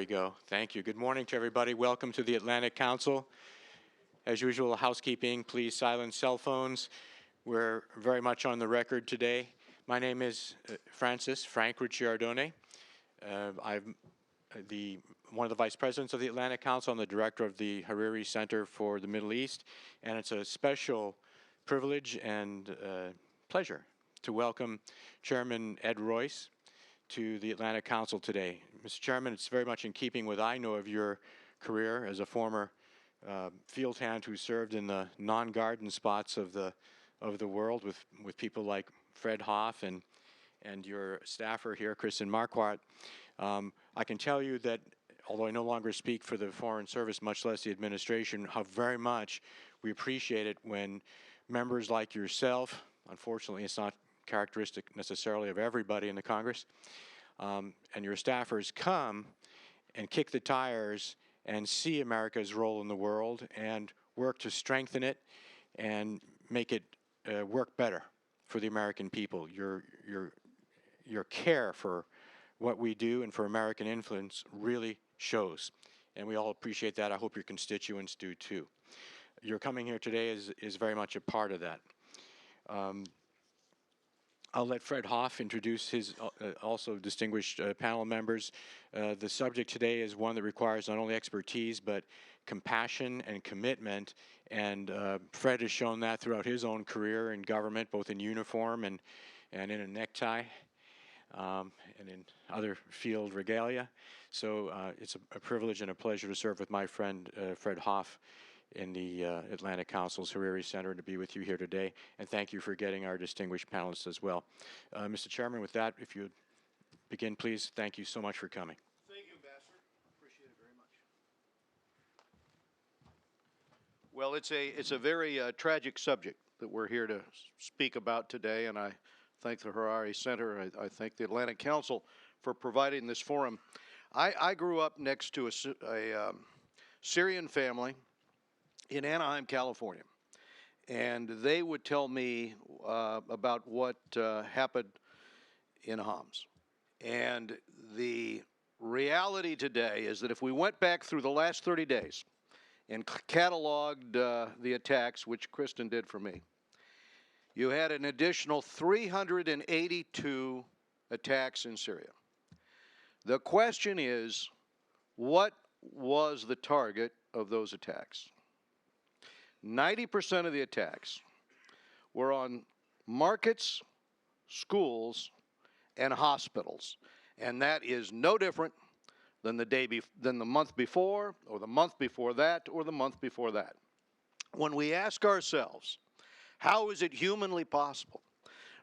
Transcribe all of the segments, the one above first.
There we go. Thank you. Good morning to everybody. Welcome to the Atlantic Council. As usual, housekeeping, please silence cell phones. We're very much on the record today. My name is Frank Ricciardone. I'm one of the vice presidents of the Atlantic Council. I'm the director of the Hariri Center for the Middle East, and it's a special privilege and pleasure to welcome Chairman Ed Royce to the Atlantic Council today. Mr. Chairman, it's very much in keeping with what I know of your career as a former field hand who served in the non-garden spots of the world with people like Fred Hoff and your staffer here, Kristen Marquardt. I can tell you that, although I no longer speak for the Foreign Service, much less the administration, how very much we appreciate it when members like yourself, unfortunately it's not characteristic necessarily of everybody in the Congress, and your staffers come and kick the tires and see America's role in the world and work to strengthen it and make it work better for the American people. Your care for what we do and for American influence really shows, and we all appreciate that. I hope your constituents do too. Your coming here today is very much a part of that. I'll let Fred Hoff introduce his also distinguished panel members. The subject today is one that requires not only expertise but compassion and commitment, and Fred has shown that throughout his own career in government, both in uniform and in a necktie and in other field regalia. So it's a privilege and a pleasure to serve with my friend Fred Hoff in the Atlantic Council's Hariri Center and to be with you here today. And thank you for getting our distinguished panelists as well. Mr. Chairman, with that, if you would begin, please. Thank you so much for coming. Thank you, Ambassador. Appreciate it very much. Well, it's a very tragic subject that we're here to speak about today, and I thank the Hariri Center. I thank the Atlantic Council for providing this forum. I grew up next to a Syrian family in Anaheim, California, and they would tell me about what happened in Homs. And the reality today is that if we went back through the last 30 days and cataloged the attacks, which Kristen did for me, you had an additional 382 attacks in Syria. The question is, what was the target of those attacks? 90% of the attacks were on markets, schools, and hospitals, and that is no different than the month before, or the month before that, or the month before that. When we ask ourselves, how is it humanly possible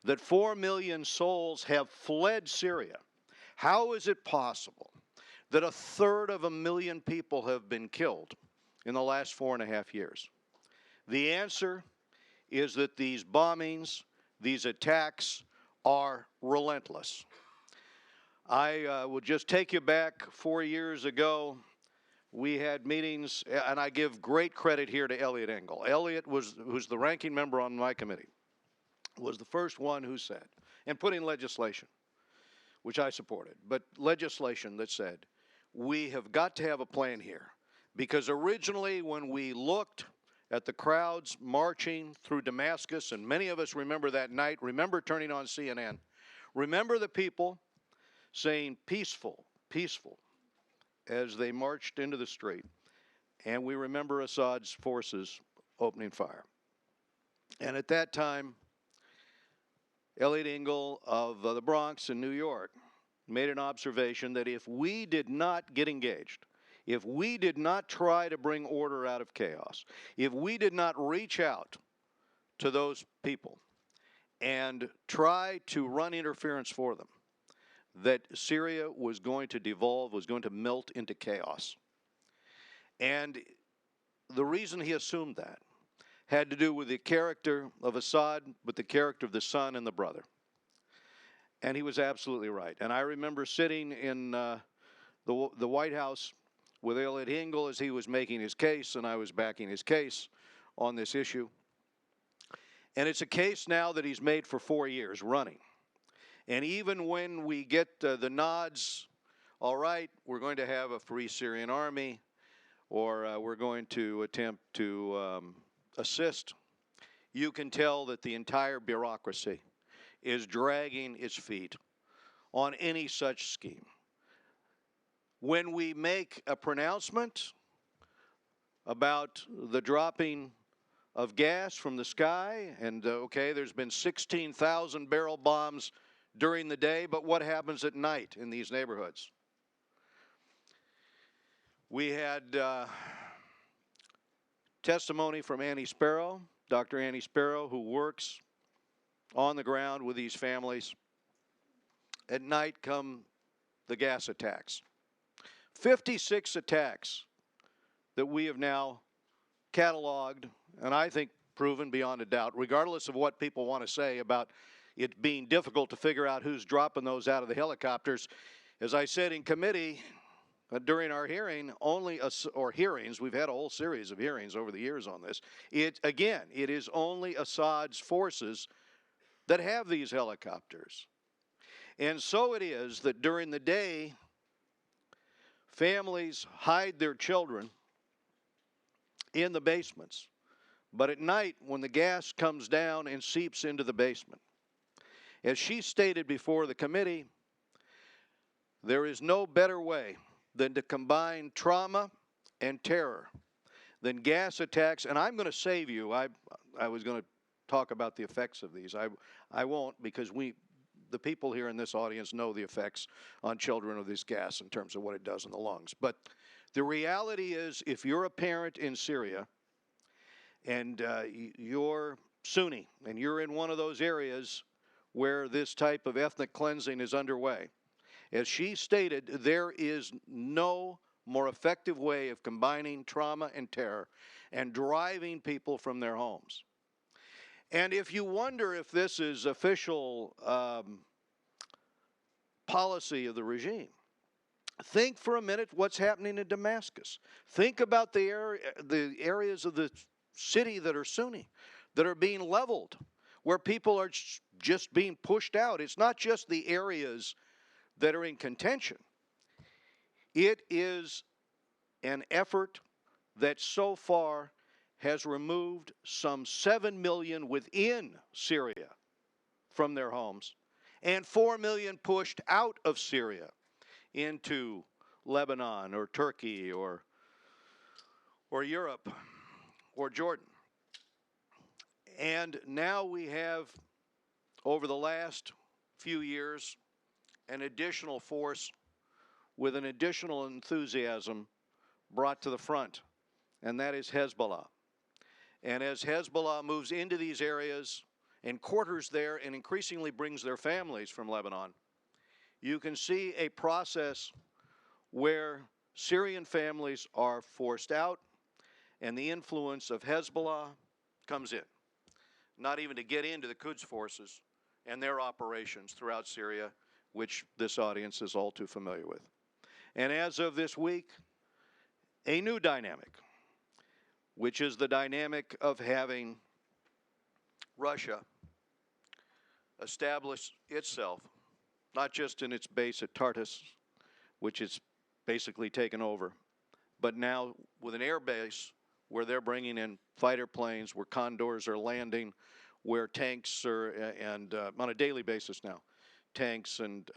that 4 million souls have fled Syria? How is it possible that 1/3 people have been killed in the last 4.5 years? The answer is that these bombings, these attacks are relentless. I will just take you back 4 years ago. We had meetings, and I give great credit here to Eliot Engel. Eliot, who's the ranking member on my committee, was the first one who said, and put in legislation, which I supported, but legislation that said, we have got to have a plan here. Because originally when we looked at the crowds marching through Damascus, and many of us remember that night, remember turning on CNN, remember the people saying peaceful, peaceful, as they marched into the street, and we remember Assad's forces opening fire. And at that time, Eliot Engel of the Bronx in New York made an observation that if we did not get engaged, if we did not try to bring order out of chaos, if we did not reach out to those people and try to run interference for them, that Syria was going to devolve, was going to melt into chaos. And the reason he assumed that had to do with the character of Assad, with the character of the son and the brother. And he was absolutely right. And I remember sitting in the White House with Eliot Engel as he was making his case, and I was backing his case on this issue. And it's a case now that he's made for 4 years running. And even when we get the nods all right, we're going to have a free Syrian army, or we're going to attempt to assist, you can tell that the entire bureaucracy is dragging its feet on any such scheme. When we make a pronouncement about the dropping of gas from the sky, and okay, there's been 16,000 barrel bombs during the day, but what happens at night in these neighborhoods? We had testimony from Annie Sparrow, Dr. Annie Sparrow, who works on the ground with these families. At night come the gas attacks. 56 attacks that we have now cataloged, and I think proven beyond a doubt, regardless of what people want to say about it being difficult to figure out who's dropping those out of the helicopters. As I said in committee during our hearing, hearings, we've had a whole series of hearings over the years on this. It is only Assad's forces that have these helicopters. And so it is that during the day, families hide their children in the basements. But at night, when the gas comes down and seeps into the basement, as she stated before the committee, there is no better way than to combine trauma and terror than gas attacks. And I'm going to save you. I was going to talk about the effects of these. I won't, because the people here in this audience know the effects on children of this gas in terms of what it does in the lungs. But the reality is, if you're a parent in Syria and you're Sunni and you're in one of those areas where this type of ethnic cleansing is underway, as she stated, there is no more effective way of combining trauma and terror and driving people from their homes. And if you wonder if this is official policy of the regime, think for a minute what's happening in Damascus. Think about the areas of the city that are Sunni, that are being leveled, where people are just being pushed out. It's not just the areas that are in contention. It is an effort that so far has removed some 7 million within Syria from their homes, and 4 million pushed out of Syria into Lebanon or Turkey or Europe or Jordan. And now we have, over the last few years, an additional force with an additional enthusiasm brought to the front, and that is Hezbollah. And as Hezbollah moves into these areas and quarters there and increasingly brings their families from Lebanon, you can see a process where Syrian families are forced out and the influence of Hezbollah comes in, not even to get into the Quds forces and their operations throughout Syria, which this audience is all too familiar with. And as of this week, a new dynamic, which is the dynamic of having Russia establish itself, not just in its base at Tartus, which it's basically taken over, but now with an air base where they're bringing in fighter planes, where Condors are landing, where tanks are, and on a daily basis now, tanks and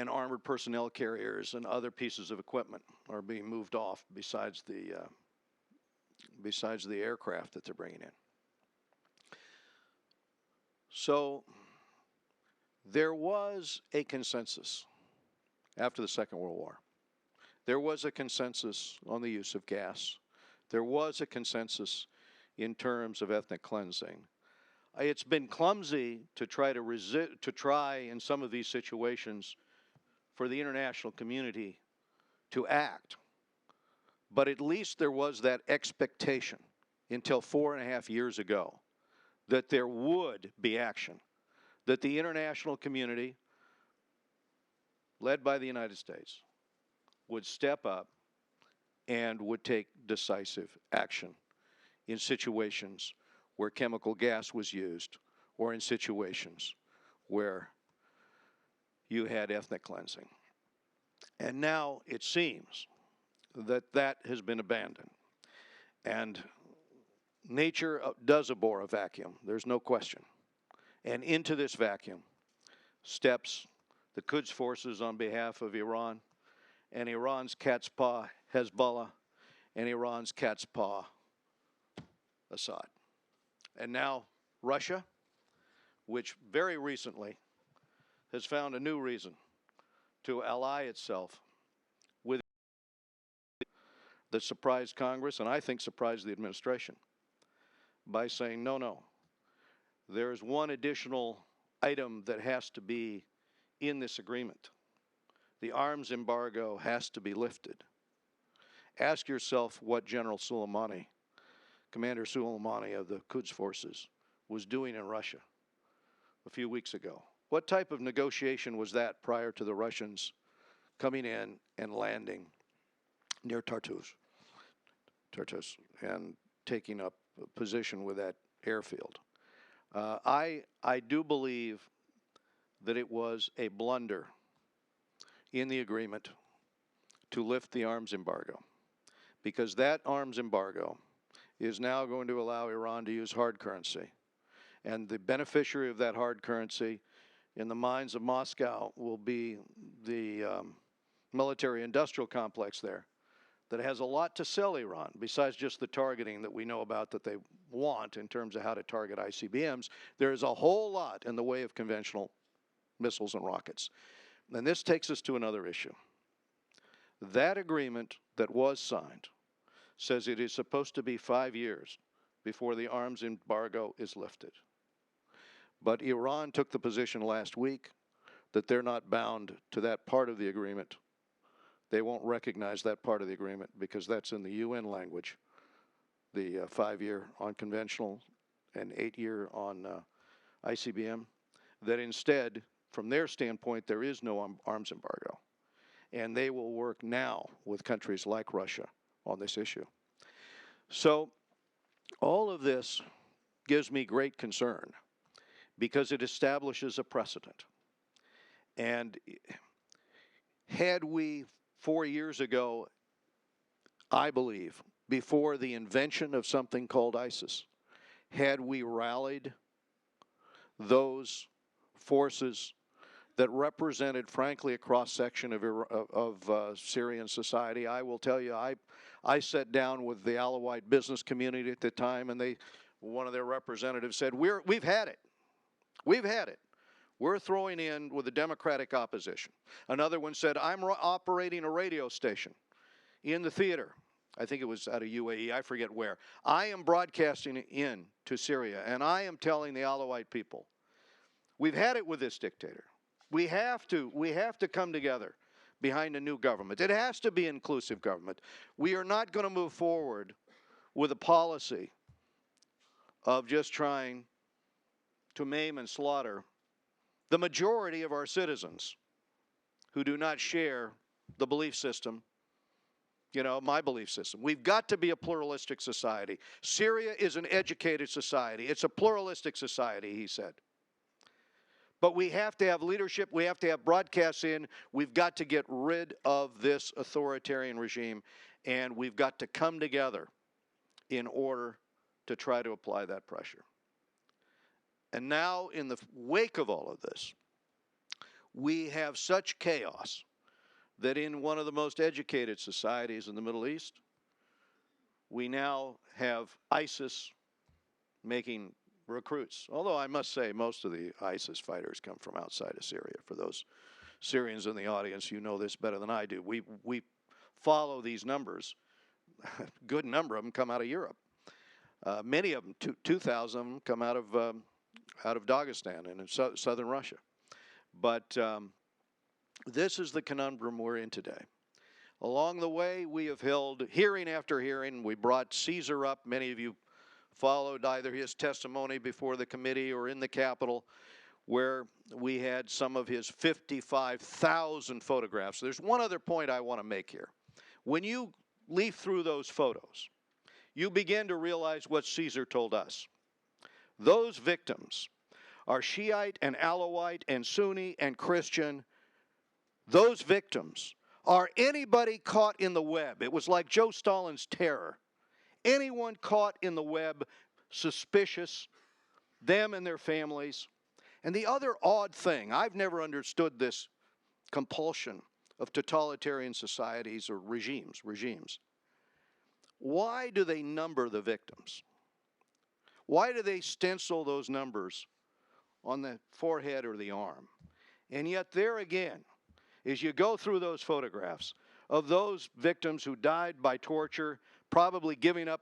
armored personnel carriers and other pieces of equipment are being moved off besides the aircraft that they're bringing in. So there was a consensus after the Second World War. There was a consensus on the use of gas. There was a consensus in terms of ethnic cleansing. It's been clumsy to try in some of these situations for the international community to act. But at least there was that expectation until 4.5 years ago that there would be action, that the international community, led by the United States, would step up and would take decisive action in situations where chemical gas was used or in situations where you had ethnic cleansing. And now it seems that that has been abandoned. And nature does abhor a vacuum, there's no question. And into this vacuum steps the Quds forces on behalf of Iran, and Iran's cat's paw Hezbollah, and Iran's cat's paw Assad. And now Russia, which very recently has found a new reason to ally itself with that surprised Congress, and I think surprised the administration, by saying, no, no, there's one additional item that has to be in this agreement. The arms embargo has to be lifted. Ask yourself what General Soleimani, Commander Soleimani of the Quds forces, was doing in Russia a few weeks ago. What type of negotiation was that prior to the Russians coming in and landing near Tartus and taking up a position with that airfield? I do believe that it was a blunder in the agreement to lift the arms embargo, because that arms embargo is now going to allow Iran to use hard currency. And the beneficiary of that hard currency in the minds of Moscow will be the military-industrial complex there that has a lot to sell Iran, besides just the targeting that we know about that they want in terms of how to target ICBMs. There is a whole lot in the way of conventional missiles and rockets. And this takes us to another issue. That agreement that was signed says it is supposed to be 5 years before the arms embargo is lifted. But Iran took the position last week that they're not bound to that part of the agreement. They won't recognize that part of the agreement because that's in the UN language, the 5-year on conventional and 8-year on ICBM, that instead, from their standpoint, there is no arms embargo. And they will work now with countries like Russia on this issue. So all of this gives me great concern because it establishes a precedent. And had we 4 years ago, I believe, before the invention of something called ISIS, had we rallied those forces that represented, frankly, a cross-section of Syrian society, I will tell you, I sat down with the Alawite business community at the time, and one of their representatives said, we've had it. We've had it. We're throwing in with the Democratic opposition. Another one said, I'm operating a radio station in the theater. I think it was out of UAE, I forget where. I am broadcasting in to Syria, and I am telling the Alawite people, we've had it with this dictator. We have to come together behind a new government. It has to be an inclusive government. We are not going to move forward with a policy of just trying to maim and slaughter the majority of our citizens who do not share the belief system, you know, my belief system. We've got to be a pluralistic society. Syria is an educated society. It's a pluralistic society, he said. But we have to have leadership. We have to have broadcasts in. We've got to get rid of this authoritarian regime, and we've got to come together in order to try to apply that pressure. And now, in the wake of all of this, we have such chaos that in one of the most educated societies in the Middle East, we now have ISIS making recruits. Although I must say most of the ISIS fighters come from outside of Syria. For those Syrians in the audience, you know this better than I do. We follow these numbers. A good number of them come out of Europe. Many of them, 2,000 of them, come out of Dagestan and in southern Russia. But this is the conundrum we're in today. Along the way, we have held hearing after hearing. We brought Caesar up. Many of you followed either his testimony before the committee or in the Capitol, where we had some of his 55,000 photographs. There's one other point I want to make here. When you leaf through those photos, you begin to realize what Caesar told us. Those victims are Shiite and Alawite and Sunni and Christian those victims are anybody caught in the web. It was like Joe Stalin's terror. Anyone caught in the web, suspicious, them and their families. And the other odd thing, I've never understood this compulsion of totalitarian societies or regimes. Why do they number the victims? Why do they stencil those numbers on the forehead or the arm? And yet there again, as you go through those photographs of those victims who died by torture, probably giving up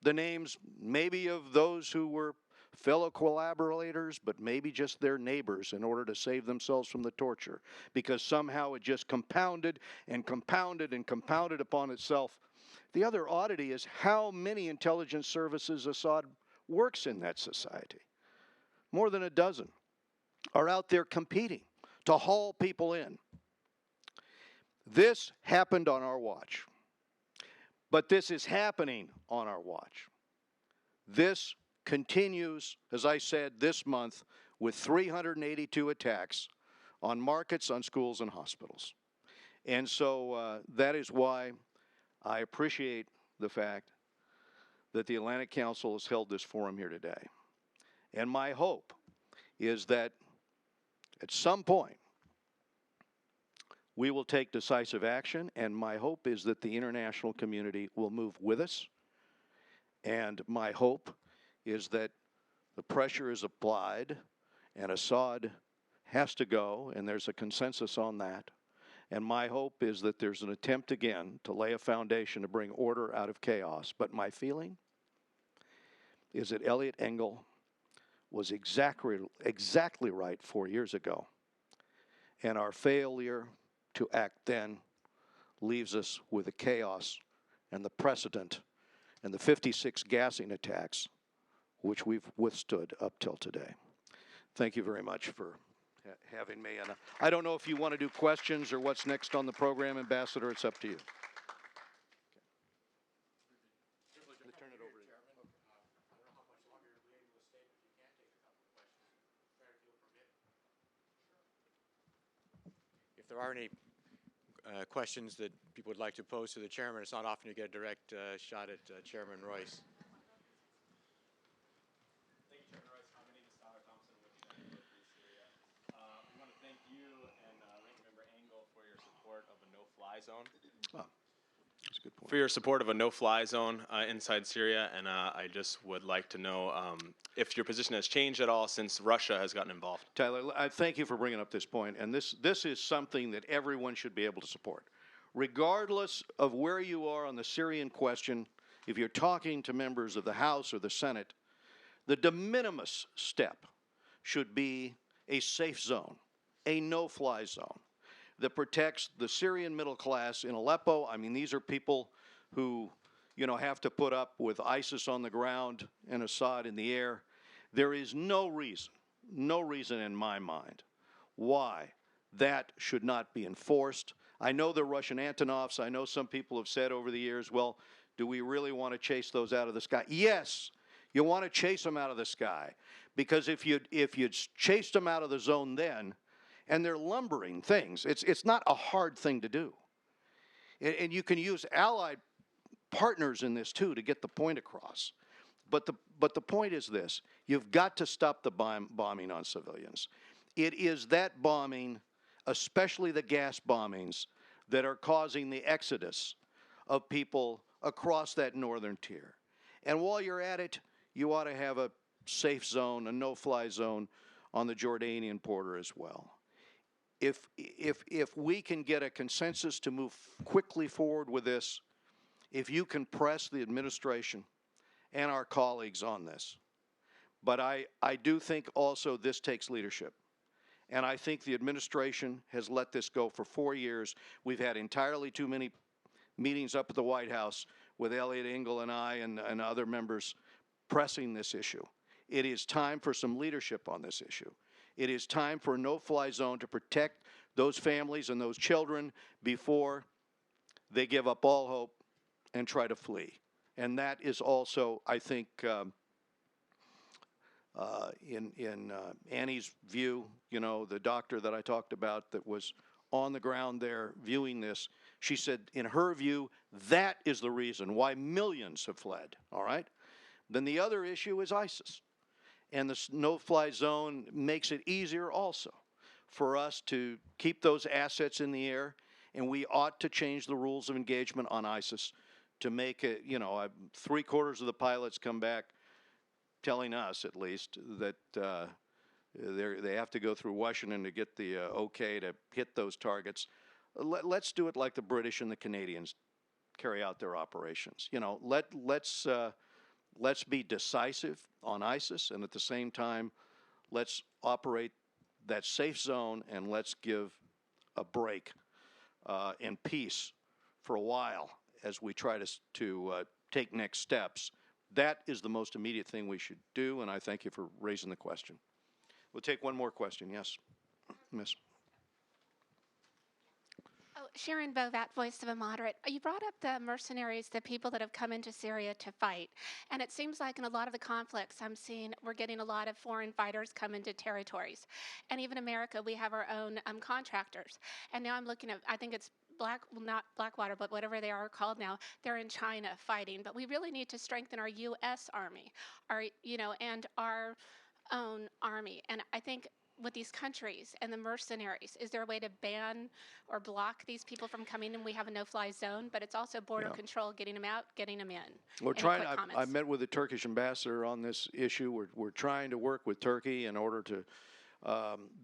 the names maybe of those who were fellow collaborators, but maybe just their neighbors in order to save themselves from the torture, because somehow it just compounded and compounded and compounded upon itself. The other oddity is how many intelligence services Assad works in that society. More than a dozen are out there competing to haul people in. This happened on our watch. But this is happening on our watch. This continues, as I said, this month with 382 attacks on markets, on schools, and hospitals. And so that is why I appreciate the fact that the Atlantic Council has held this forum here today. And my hope is that at some point we will take decisive action, and my hope is that the international community will move with us. And my hope is that the pressure is applied and Assad has to go, and there's a consensus on that. And my hope is that there's an attempt again to lay a foundation to bring order out of chaos. But my feeling is that Eliot Engel was exactly right 4 years ago. And our failure to act then leaves us with the chaos and the precedent and the 56 gassing attacks which we've withstood up till today. Thank you very much for having me. And I don't know if you want to do questions or what's next on the program, Ambassador. It's up to you. Turn it over to you. If there are any questions that people would like to pose to the chairman, it's not often you get a direct shot at Chairman Royce. Thank you, Chairman Royce. My name is Tyler Thompson with the United Nations Syria. We want to thank you and Ranking Member Engel for your support of a no-fly zone. Oh, that's a good point. For your support of a no-fly zone inside Syria, and I just would like to know if your position has changed at all since Russia has gotten involved. Tyler, I thank you for bringing up this point, and this is something that everyone should be able to support. Regardless of where you are on the Syrian question, if you're talking to members of the House or the Senate, the de minimis step should be a safe zone, a no-fly zone that protects the Syrian middle class in Aleppo. I mean, these are people who, have to put up with ISIS on the ground and Assad in the air. There is no reason in my mind why that should not be enforced. I know the Russian Antonovs. I know some people have said over the years, well, do we really want to chase those out of the sky? Yes, you want to chase them out of the sky, because if you'd chased them out of the zone then, and they're lumbering things, it's not a hard thing to do. And you can use allied partners in this too to get the point across. But the point is this: you've got to stop the bombing on civilians. It is that bombing, especially the gas bombings, that are causing the exodus of people across that northern tier. And while you're at it, you ought to have a safe zone, a no-fly zone on the Jordanian border as well. If we can get a consensus to move quickly forward with this, if you can press the administration and our colleagues on this. But I do think also this takes leadership. And I think the administration has let this go for 4 years. We've had entirely too many meetings up at the White House with Eliot Engel and I and other members pressing this issue. It is time for some leadership on this issue. It is time for a no-fly zone to protect those families and those children before they give up all hope and try to flee. And that is also, I think, in Annie's view, the doctor that I talked about that was on the ground there viewing this. She said, in her view, that is the reason why millions have fled, all right? Then the other issue is ISIS. And the no-fly zone makes it easier also for us to keep those assets in the air, and we ought to change the rules of engagement on ISIS to make it, you know, 3/4 of the pilots come back telling us, at least, that they have to go through Washington to get the okay to hit those targets. Let's do it like the British and the Canadians carry out their operations. You know, let's be decisive on ISIS, and at the same time, let's operate that safe zone, and let's give a break and peace for a while as we try to take next steps. That is the most immediate thing we should do, and I thank you for raising the question. We'll take one more question. Yes, Miss. Oh, Sharon Bovat, Voice of a Moderate. You brought up the mercenaries, the people that have come into Syria to fight. And it seems like in a lot of the conflicts I'm seeing, we're getting a lot of foreign fighters come into territories. And even America, we have our own contractors. And now I'm looking at, I think it's not Blackwater, but whatever they are called now, they're in China fighting. But we really need to strengthen our U.S. Army, and our own army. And I think with these countries and the mercenaries, is there a way to ban or block these people from coming in? We have a no-fly zone, but it's also border control, getting them out, getting them in. We're trying. I met with the Turkish ambassador on this issue. We're trying to work with Turkey in order to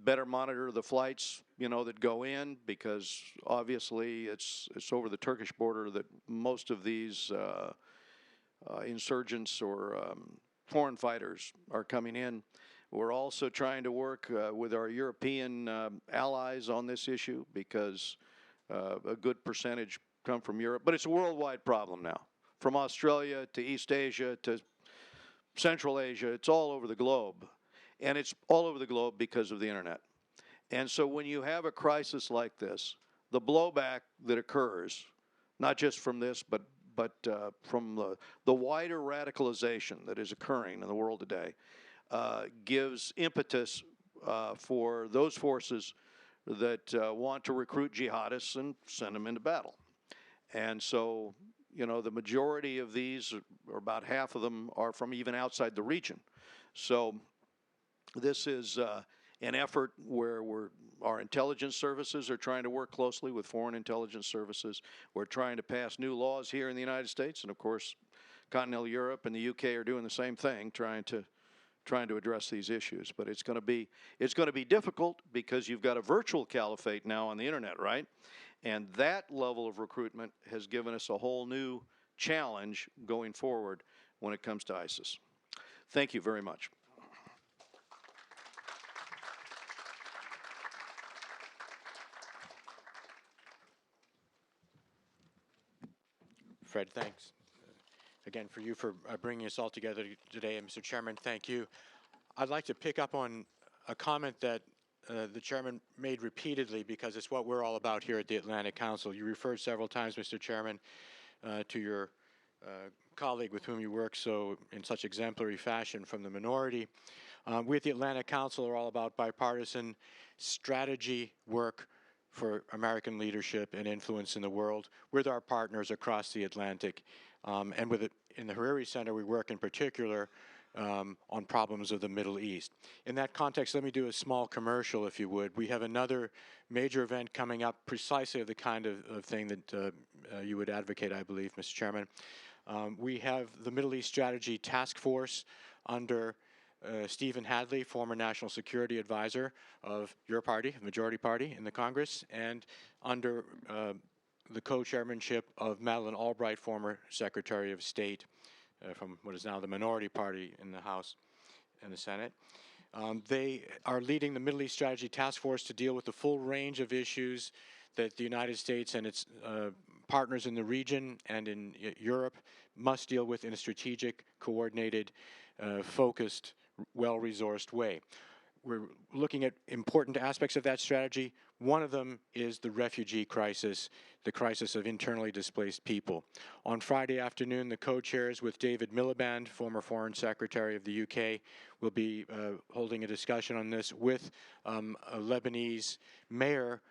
better monitor the flights, that go in, because obviously it's over the Turkish border that most of these insurgents or foreign fighters are coming in. We're also trying to work with our European allies on this issue, because a good percentage come from Europe. But it's a worldwide problem now, from Australia to East Asia to Central Asia. It's all over the globe. And it's all over the globe because of the internet. And so when you have a crisis like this, the blowback that occurs, not just from this, but from the wider radicalization that is occurring in the world today, gives impetus for those forces that want to recruit jihadists and send them into battle. And so, the majority of these, or about half of them, are from even outside the region. So this is an effort where our intelligence services are trying to work closely with foreign intelligence services. We're trying to pass new laws here in the United States, and of course, continental Europe and the UK are doing the same thing, trying to address these issues. But it's going to be difficult, because you've got a virtual caliphate now on the internet, right? And that level of recruitment has given us a whole new challenge going forward when it comes to ISIS. Thank you very much. Fred, thanks again for you for bringing us all together today. And Mr. Chairman, thank you. I'd like to pick up on a comment that the Chairman made repeatedly, because it's what we're all about here at the Atlantic Council. You referred several times, Mr. Chairman, to your colleague with whom you work in such exemplary fashion from the minority. We at the Atlantic Council are all about bipartisan strategy work for American leadership and influence in the world with our partners across the Atlantic. And in the Hariri Center, we work in particular on problems of the Middle East. In that context, let me do a small commercial, if you would. We have another major event coming up, precisely of the kind of thing that you would advocate, I believe, Mr. Chairman. We have the Middle East Strategy Task Force under Stephen Hadley, former National Security Advisor of your party, majority party in the Congress, and under the co-chairmanship of Madeleine Albright, former Secretary of State from what is now the minority party in the House and the Senate. They are leading the Middle East Strategy Task Force to deal with the full range of issues that the United States and its partners in the region and in Europe must deal with in a strategic, coordinated, focused, well-resourced way. We're looking at important aspects of that strategy. One of them is the refugee crisis, the crisis of internally displaced people. On Friday afternoon, the co-chairs with David Miliband, former Foreign Secretary of the UK, will be holding a discussion on this with a Lebanese mayor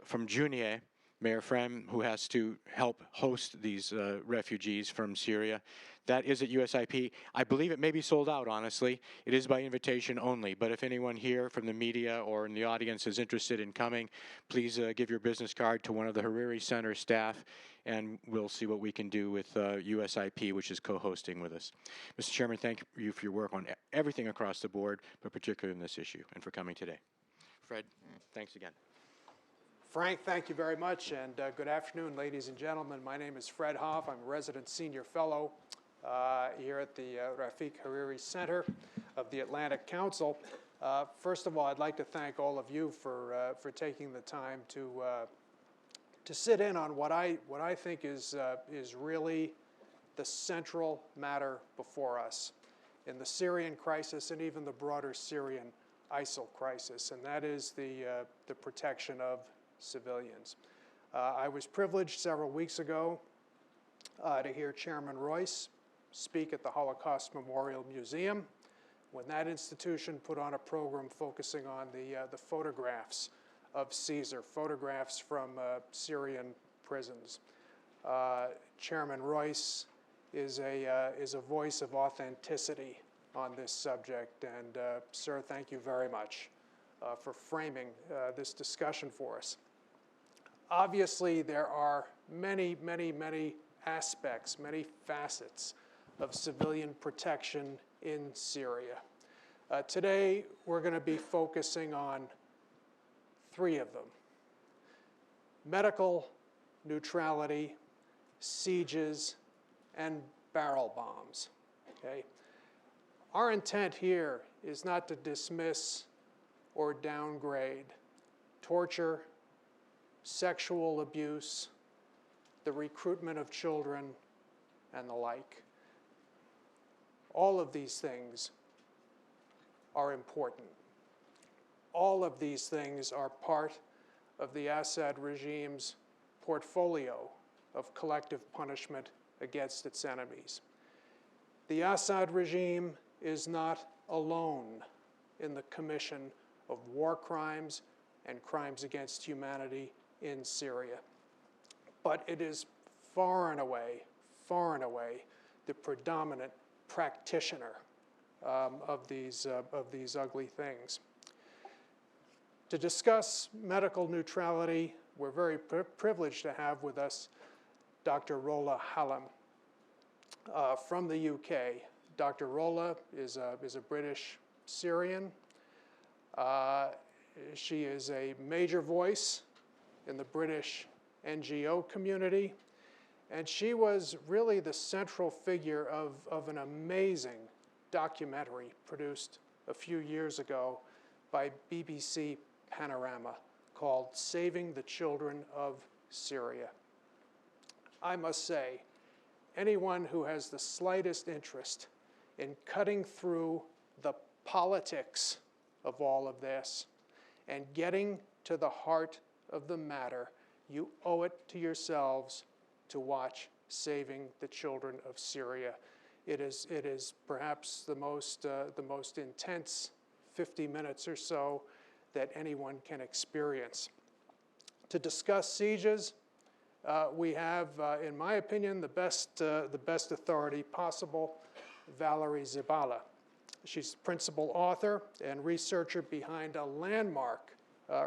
from Junier, Mayor Frem, who has to help host these refugees from Syria. That is at USIP. I believe it may be sold out, honestly. It is by invitation only, but if anyone here from the media or in the audience is interested in coming, please give your business card to one of the Hariri Center staff, and we'll see what we can do with USIP, which is co-hosting with us. Mr. Chairman, thank you for your work on everything across the board, but particularly in this issue, and for coming today. Fred, thanks again. Frank, thank you very much, and good afternoon, ladies and gentlemen. My name is Fred Hoff. I'm a resident senior fellow here at the Rafik Hariri Center of the Atlantic Council. First of all, I'd like to thank all of you for taking the time to sit in on what I think is really the central matter before us in the Syrian crisis and even the broader Syrian ISIL crisis, and that is the protection of civilians. I was privileged several weeks ago to hear Chairman Royce speak at the Holocaust Memorial Museum when that institution put on a program focusing on the photographs of Caesar, photographs from Syrian prisons. Chairman Royce is a voice of authenticity on this subject, and sir, thank you very much for framing this discussion for us. Obviously, there are many, many, many aspects, many facets of civilian protection in Syria. Today, we're going to be focusing on three of them: medical neutrality, sieges, and barrel bombs. Okay? Our intent here is not to dismiss or downgrade torture, sexual abuse, the recruitment of children, and the like. All of these things are important. All of these things are part of the Assad regime's portfolio of collective punishment against its enemies. The Assad regime is not alone in the commission of war crimes and crimes against humanity in Syria, but it is far and away, the predominant practitioner of these ugly things. To discuss medical neutrality, we're very privileged to have with us Dr. Rola Hallam from the UK. Dr. Rola is a British Syrian. She is a major voice in the British NGO community, and she was really the central figure of an amazing documentary produced a few years ago by BBC Panorama called Saving the Children of Syria. I must say, anyone who has the slightest interest in cutting through the politics of all of this and getting to the heart of the matter, you owe it to yourselves to watch Saving the Children of Syria. It is perhaps the most intense 50 minutes or so that anyone can experience. To discuss sieges, we have, in my opinion, the best authority possible, Valerie Szybala. She's principal author and researcher behind a landmark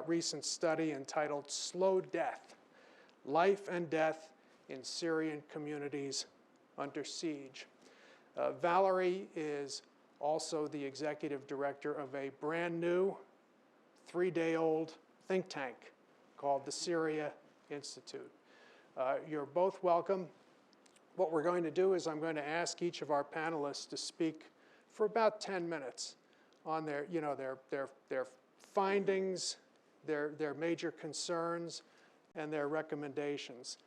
recent study entitled Slow Death: Life and Death in Syrian Communities Under Siege. Valerie is also the executive director of a brand new 3-day-old think tank called the Syria Institute. You're both welcome. What we're going to do is I'm going to ask each of our panelists to speak for about 10 minutes on their findings, their major concerns, and their recommendations.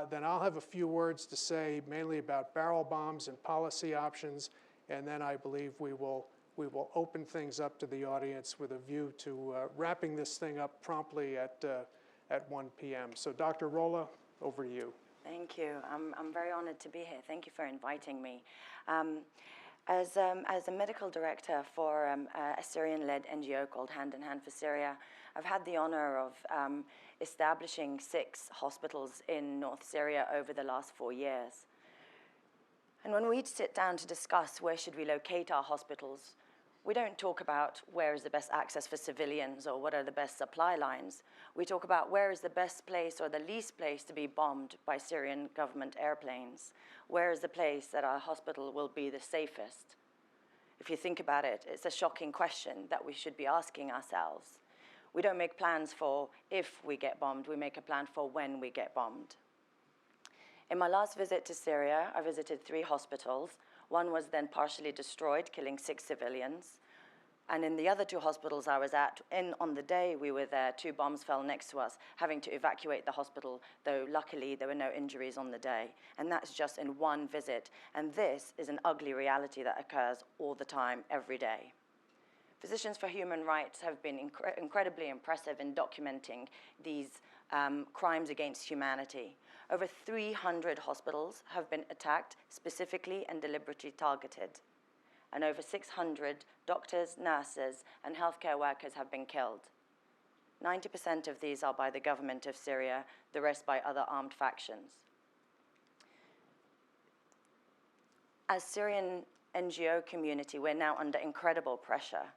Then I'll have a few words to say mainly about barrel bombs and policy options, and then I believe we will open things up to the audience with a view to wrapping this thing up promptly at 1 p.m. So Dr. Rola, over to you. Thank you. I'm very honored to be here. Thank you for inviting me. As a medical director for a Syrian-led NGO called Hand in Hand for Syria, I've had the honor of establishing 6 hospitals in North Syria over the last 4 years. And when we sit down to discuss where should we locate our hospitals, we don't talk about where is the best access for civilians or what are the best supply lines. We talk about where is the best place or the least place to be bombed by Syrian government airplanes. Where is the place that our hospital will be the safest? If you think about it, it's a shocking question that we should be asking ourselves. We don't make plans for if we get bombed, we make a plan for when we get bombed. In my last visit to Syria, I visited 3 hospitals. One was then partially destroyed, killing 6 civilians. And in the other 2 hospitals I was at, on the day we were there, 2 bombs fell next to us, having to evacuate the hospital, though luckily there were no injuries on the day. And that's just in one visit. And this is an ugly reality that occurs all the time, every day. Physicians for Human Rights have been incredibly impressive in documenting these crimes against humanity. Over 300 hospitals have been attacked, specifically and deliberately targeted. And over 600 doctors, nurses, and healthcare workers have been killed. 90% of these are by the government of Syria, the rest by other armed factions. As Syrian NGO community, we're now under incredible pressure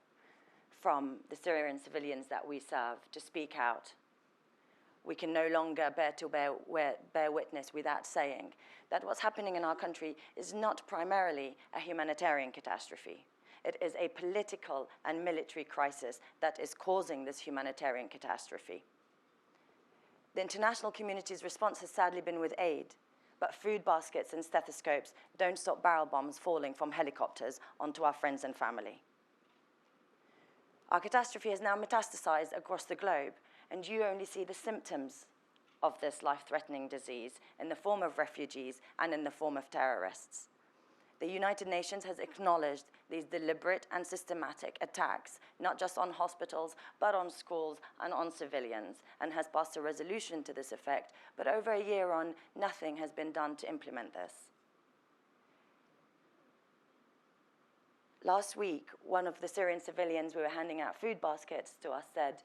from the Syrian civilians that we serve to speak out. We can no longer bear witness without saying that what's happening in our country is not primarily a humanitarian catastrophe. It is a political and military crisis that is causing this humanitarian catastrophe. The international community's response has sadly been with aid, but food baskets and stethoscopes don't stop barrel bombs falling from helicopters onto our friends and family. Our catastrophe has now metastasized across the globe, and you only see the symptoms of this life-threatening disease in the form of refugees and in the form of terrorists. The United Nations has acknowledged these deliberate and systematic attacks, not just on hospitals, but on schools and on civilians, and has passed a resolution to this effect, but over a year on, nothing has been done to implement this. Last week, one of the Syrian civilians we were handing out food baskets to us said,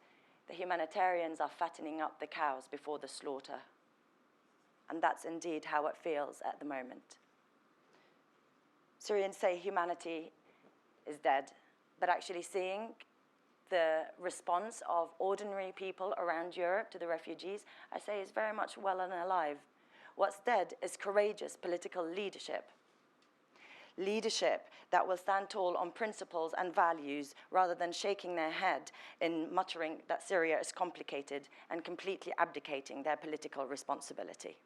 "The humanitarians are fattening up the cows before the slaughter." And that's indeed how it feels at the moment. Syrians say humanity is dead, but actually seeing the response of ordinary people around Europe to the refugees, I say is very much well and alive. What's dead is courageous political leadership. Leadership that will stand tall on principles and values rather than shaking their head in muttering that Syria is complicated and completely abdicating their political responsibility.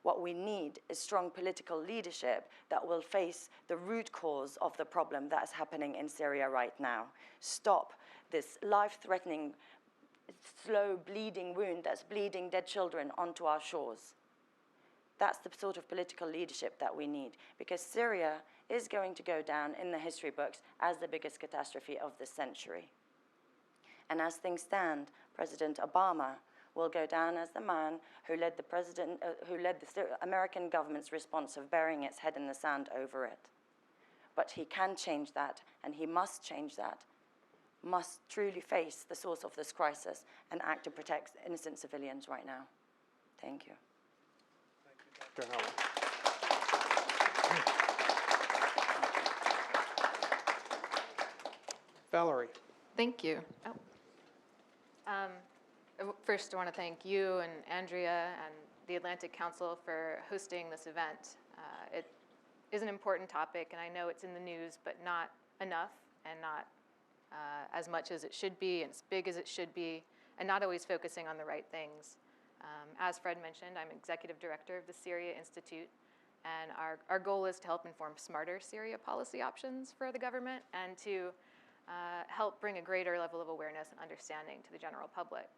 What we need is strong political leadership that will face the root cause of the problem that is happening in Syria right now. Stop this life-threatening, slow bleeding wound that's bleeding dead children onto our shores. That's the sort of political leadership that we need, because Syria is going to go down in the history books as the biggest catastrophe of this century. And as things stand, President Obama will go down as the man who led the American government's response of burying its head in the sand over it. But he can change that, and he must change that, must truly face the source of this crisis and act to protect innocent civilians right now. Thank you. Dr. Hallam. Valerie. Thank you. First, I want to thank you and Andrea and the Atlantic Council for hosting this event. It is an important topic, and I know it's in the news, but not enough and not as much as it should be and as big as it should be, and not always focusing on the right things. As Fred mentioned, I'm executive director of the Syria Institute, and our goal is to help inform smarter Syria policy options for the government and to help bring a greater level of awareness and understanding to the general public,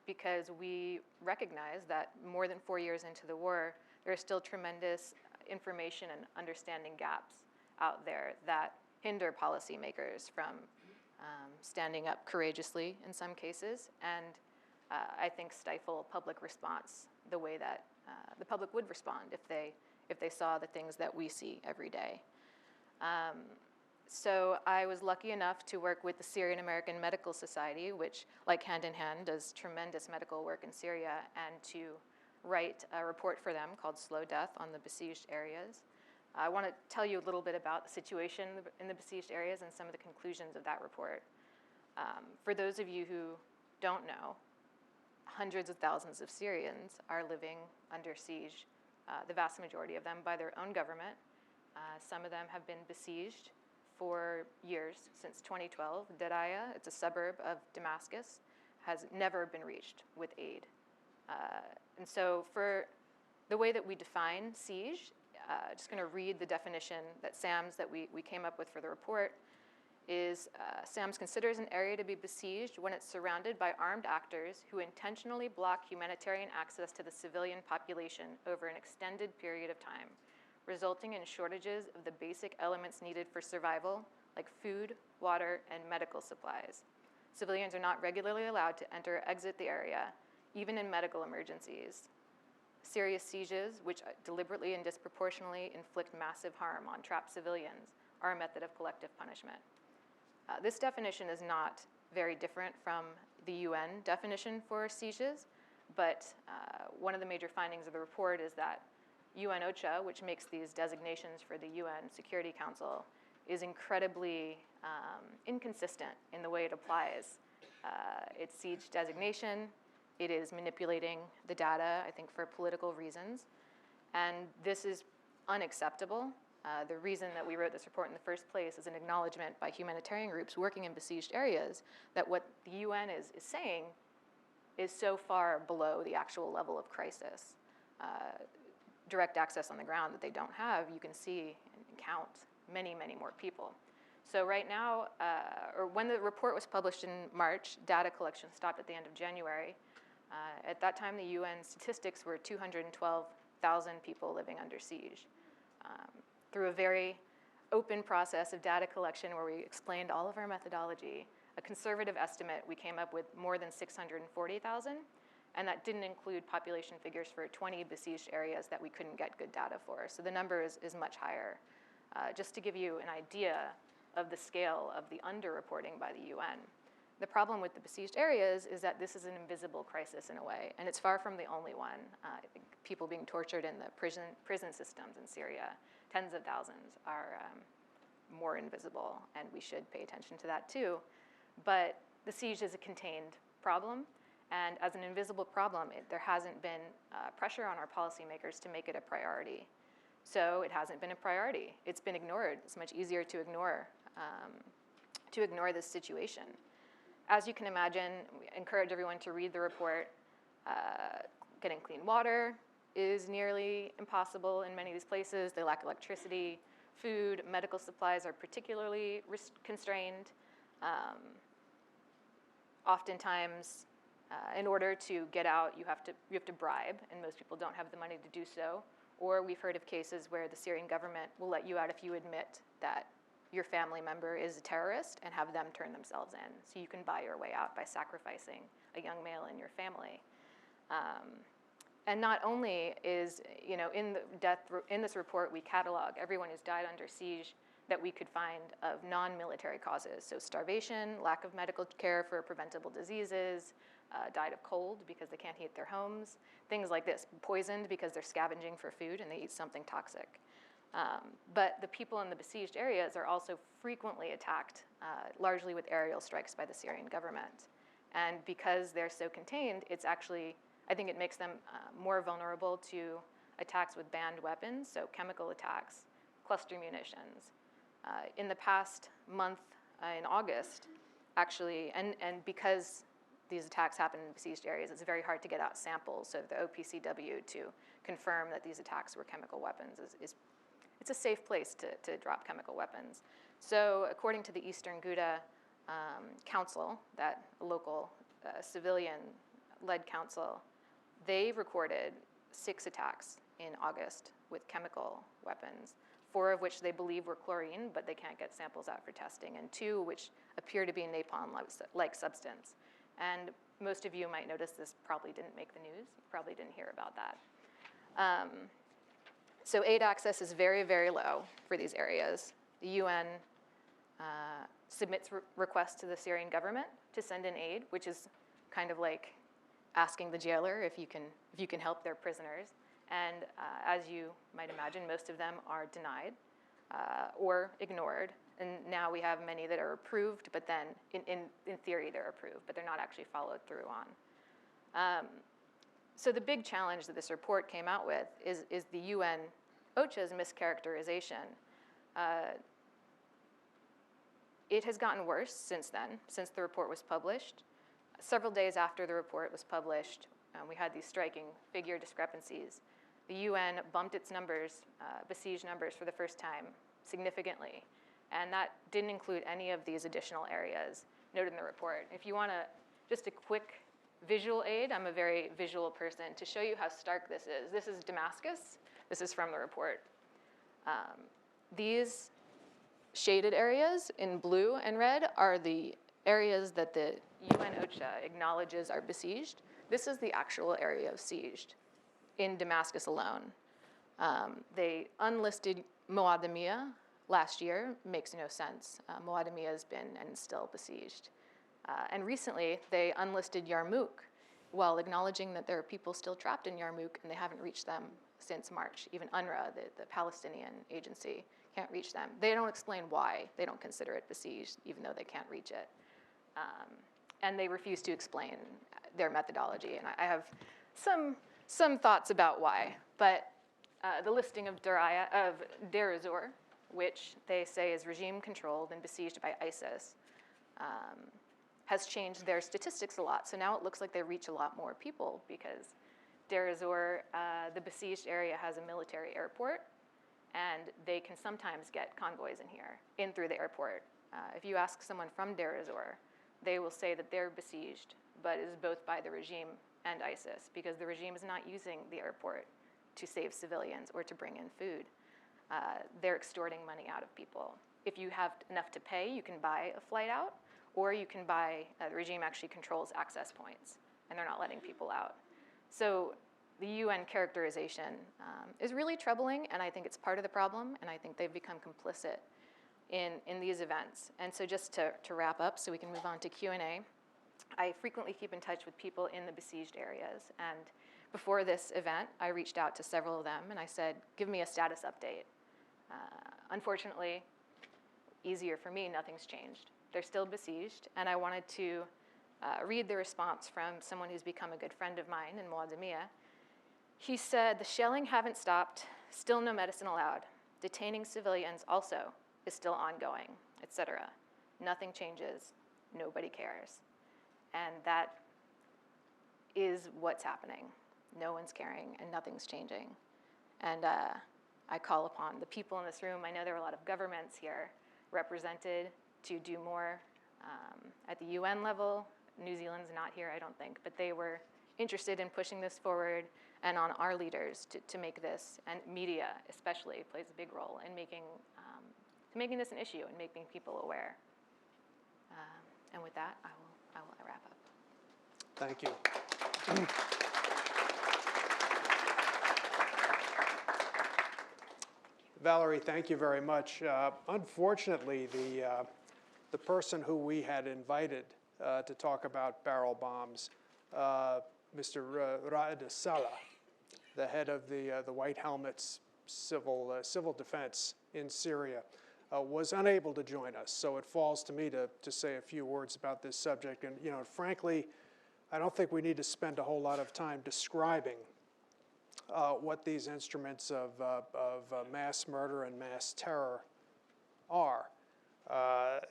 because we recognize that more than 4 years into the war, there are still tremendous information and understanding gaps out there that hinder policymakers from standing up courageously in some cases, and I think stifle public response the way that the public would respond if they saw the things that we see every day. So I was lucky enough to work with the Syrian American Medical Society, which, like Hand in Hand, does tremendous medical work in Syria, and to write a report for them called Slow Death on the besieged areas. I want to tell you a little bit about the situation in the besieged areas and some of the conclusions of that report. For those of you who don't know, hundreds of thousands of Syrians are living under siege, the vast majority of them by their own government. Some of them have been besieged for years, since 2012. Daraya, it's a suburb of Damascus, has never been reached with aid. And so for the way that we define siege, just going to read the definition that SAMS that we came up with for the report is SAMS considers an area to be besieged when it's surrounded by armed actors who intentionally block humanitarian access to the civilian population over an extended period of time, resulting in shortages of the basic elements needed for survival, like food, water, and medical supplies. Civilians are not regularly allowed to enter or exit the area, even in medical emergencies. Serious sieges, which deliberately and disproportionately inflict massive harm on trapped civilians, are a method of collective punishment. This definition is not very different from the UN definition for sieges, but one of the major findings of the report is that UNOCHA, which makes these designations for the UN Security Council, is incredibly inconsistent in the way it applies its siege designation. It is manipulating the data, I think, for political reasons. And this is unacceptable. The reason that we wrote this report in the first place is an acknowledgement by humanitarian groups working in besieged areas that what the UN is saying is so far below the actual level of crisis. Direct access on the ground that they don't have, you can see and count many, many more people. So right now, or when the report was published in March, data collection stopped at the end of January. At that time, the UN statistics were 212,000 people living under siege. Through a very open process of data collection where we explained all of our methodology, a conservative estimate, we came up with more than 640,000, and that didn't include population figures for 20 besieged areas that we couldn't get good data for. So the number is much higher. Just to give you an idea of the scale of the underreporting by the UN. The problem with the besieged areas is that this is an invisible crisis in a way, and it's far from the only one. I think people being tortured in the prison systems in Syria, tens of thousands, are more invisible, and we should pay attention to that too. But the siege is a contained problem, and as an invisible problem, there hasn't been pressure on our policymakers to make it a priority. So it hasn't been a priority. It's been ignored. It's much easier to ignore this situation. As you can imagine, we encourage everyone to read the report. Getting clean water is nearly impossible in many of these places. They lack electricity. Food, medical supplies are particularly constrained. Oftentimes, in order to get out, you have to bribe, and most people don't have the money to do so. Or we've heard of cases where the Syrian government will let you out if you admit that your family member is a terrorist and have them turn themselves in. So you can buy your way out by sacrificing a young male in your family. And not only is, in this report, we catalog everyone who's died under siege that we could find of non-military causes. So starvation, lack of medical care for preventable diseases, died of cold because they can't heat their homes, things like this, poisoned because they're scavenging for food and they eat something toxic. But the people in the besieged areas are also frequently attacked, largely with aerial strikes by the Syrian government. And because they're so contained, it's actually, I think it makes them more vulnerable to attacks with banned weapons, so chemical attacks, cluster munitions. In the past month, in August, actually, and because these attacks happen in besieged areas, it's very hard to get out samples of the OPCW to confirm that these attacks were chemical weapons. It's a safe place to drop chemical weapons. So according to the Eastern Ghouta Council, that local civilian-led council, they recorded 6 attacks in August with chemical weapons, 4 of which they believe were chlorine, but they can't get samples out for testing, and 2 which appear to be napalm-like substance. And most of you might notice this probably didn't make the news. You probably didn't hear about that. So aid access is very, very low for these areas. The UN submits requests to the Syrian government to send in aid, which is kind of like asking the jailer if you can help their prisoners. And as you might imagine, most of them are denied or ignored. And now we have many that are approved, but then in theory they're approved, but they're not actually followed through on. So the big challenge that this report came out with is the UN OCHA's mischaracterization. It has gotten worse since then, since the report was published. Several days after the report was published, we had these striking figure discrepancies. The UN bumped its numbers, besieged numbers, for the first time significantly. And that didn't include any of these additional areas noted in the report. If you want just a quick visual aid, I'm a very visual person, to show you how stark this is. This is Damascus. This is from the report. These shaded areas in blue and red are the areas that the UN OCHA acknowledges are besieged. This is the actual area of sieged in Damascus alone. They unlisted Moadamia last year. Makes no sense. Moadamia has been and is still besieged. And recently, they unlisted Yarmouk while acknowledging that there are people still trapped in Yarmouk and they haven't reached them since March. Even UNRWA, the Palestinian agency, can't reach them. They don't explain why they don't consider it besieged, even though they can't reach it. And they refuse to explain their methodology. And I have some thoughts about why. But the listing of Deir ez-Zor, which they say is regime-controlled and besieged by ISIS, has changed their statistics a lot. So now it looks like they reach a lot more people because Deir ez-Zor, the besieged area, has a military airport, and they can sometimes get convoys in through the airport. If you ask someone from Deir ez-Zor, they will say that they're besieged, but is both by the regime and ISIS, because the regime is not using the airport to save civilians or to bring in food. They're extorting money out of people. If you have enough to pay, you can buy a flight out, or you can buy, the regime actually controls access points, and they're not letting people out. So the UN characterization is really troubling, and I think it's part of the problem, and I think they've become complicit in these events. And so just to wrap up so we can move on to Q&A, I frequently keep in touch with people in the besieged areas. And before this event, I reached out to several of them, and I said, give me a status update. Unfortunately, easier for me, nothing's changed. They're still besieged, and I wanted to read the response from someone who's become a good friend of mine in Moadamia. He said, the shelling haven't stopped, still no medicine allowed. Detaining civilians also is still ongoing, etc. Nothing changes, nobody cares. And that is what's happening. No one's caring and nothing's changing. And I call upon the people in this room, I know there are a lot of governments here represented, to do more at the UN level. New Zealand's not here, I don't think, but they were interested in pushing this forward, and on our leaders to make this, and media especially plays a big role in making this an issue and making people aware. And with that, I will wrap up. Thank you. Valerie, thank you very much. Unfortunately, the person who we had invited to talk about barrel bombs, Mr. Raed the head of the White Helmets civil defense in Syria, was unable to join us. So it falls to me to say a few words about this subject. And frankly, I don't think we need to spend a whole lot of time describing what these instruments of mass murder and mass terror are.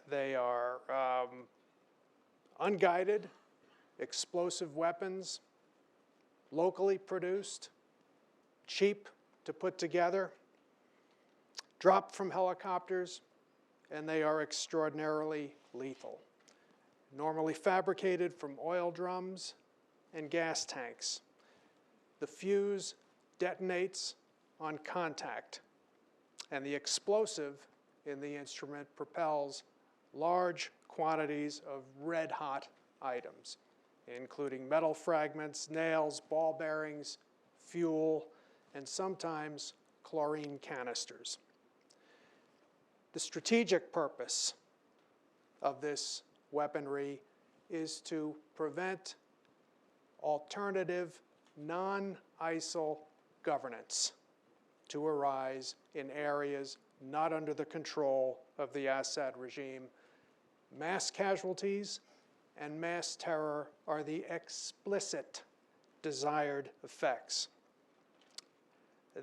They are unguided, explosive weapons, locally produced, cheap to put together, dropped from helicopters, and they are extraordinarily lethal. Normally fabricated from oil drums and gas tanks. The fuse detonates on contact, and the explosive in the instrument propels large quantities of red-hot items, including metal fragments, nails, ball bearings, fuel, and sometimes chlorine canisters. The strategic purpose of this weaponry is to prevent alternative, non-ISIL governance to arise in areas not under the control of the Assad regime. Mass casualties and mass terror are the explicit desired effects.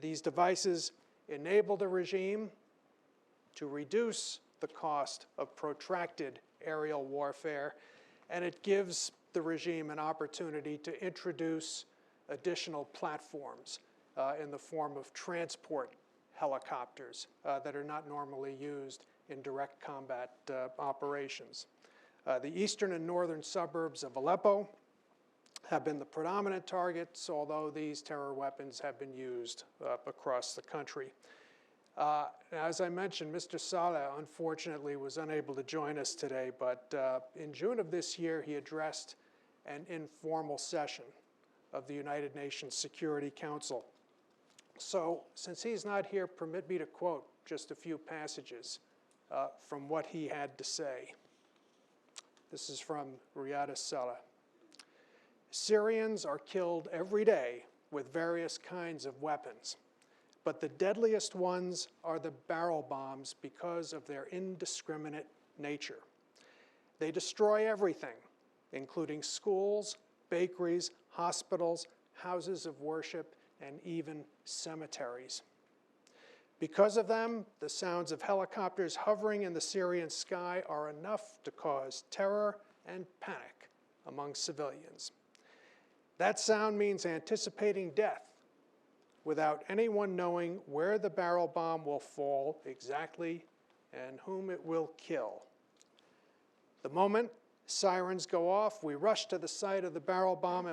These devices enable the regime to reduce the cost of protracted aerial warfare, and it gives the regime an opportunity to introduce additional platforms in the form of transport helicopters that are not normally used in direct combat operations. The eastern and northern suburbs of Aleppo have been the predominant targets, although these terror weapons have been used across the country. As I mentioned, Mr. Saleh, unfortunately, was unable to join us today, but in June of this year, he addressed an informal session of the United Nations Security Council. So, since he's not here, permit me to quote just a few passages from what he had to say. This is from Raed al-Saleh. Syrians are killed every day with various kinds of weapons, but the deadliest ones are the barrel bombs because of their indiscriminate nature. They destroy everything, including schools, bakeries, hospitals, houses of worship, and even cemeteries. Because of them, the sounds of helicopters hovering in the Syrian sky are enough to cause terror and panic among civilians. That sound means anticipating death without anyone knowing where the barrel bomb will fall exactly and whom it will kill. The moment sirens go off, we rush to the site of the barrel bomb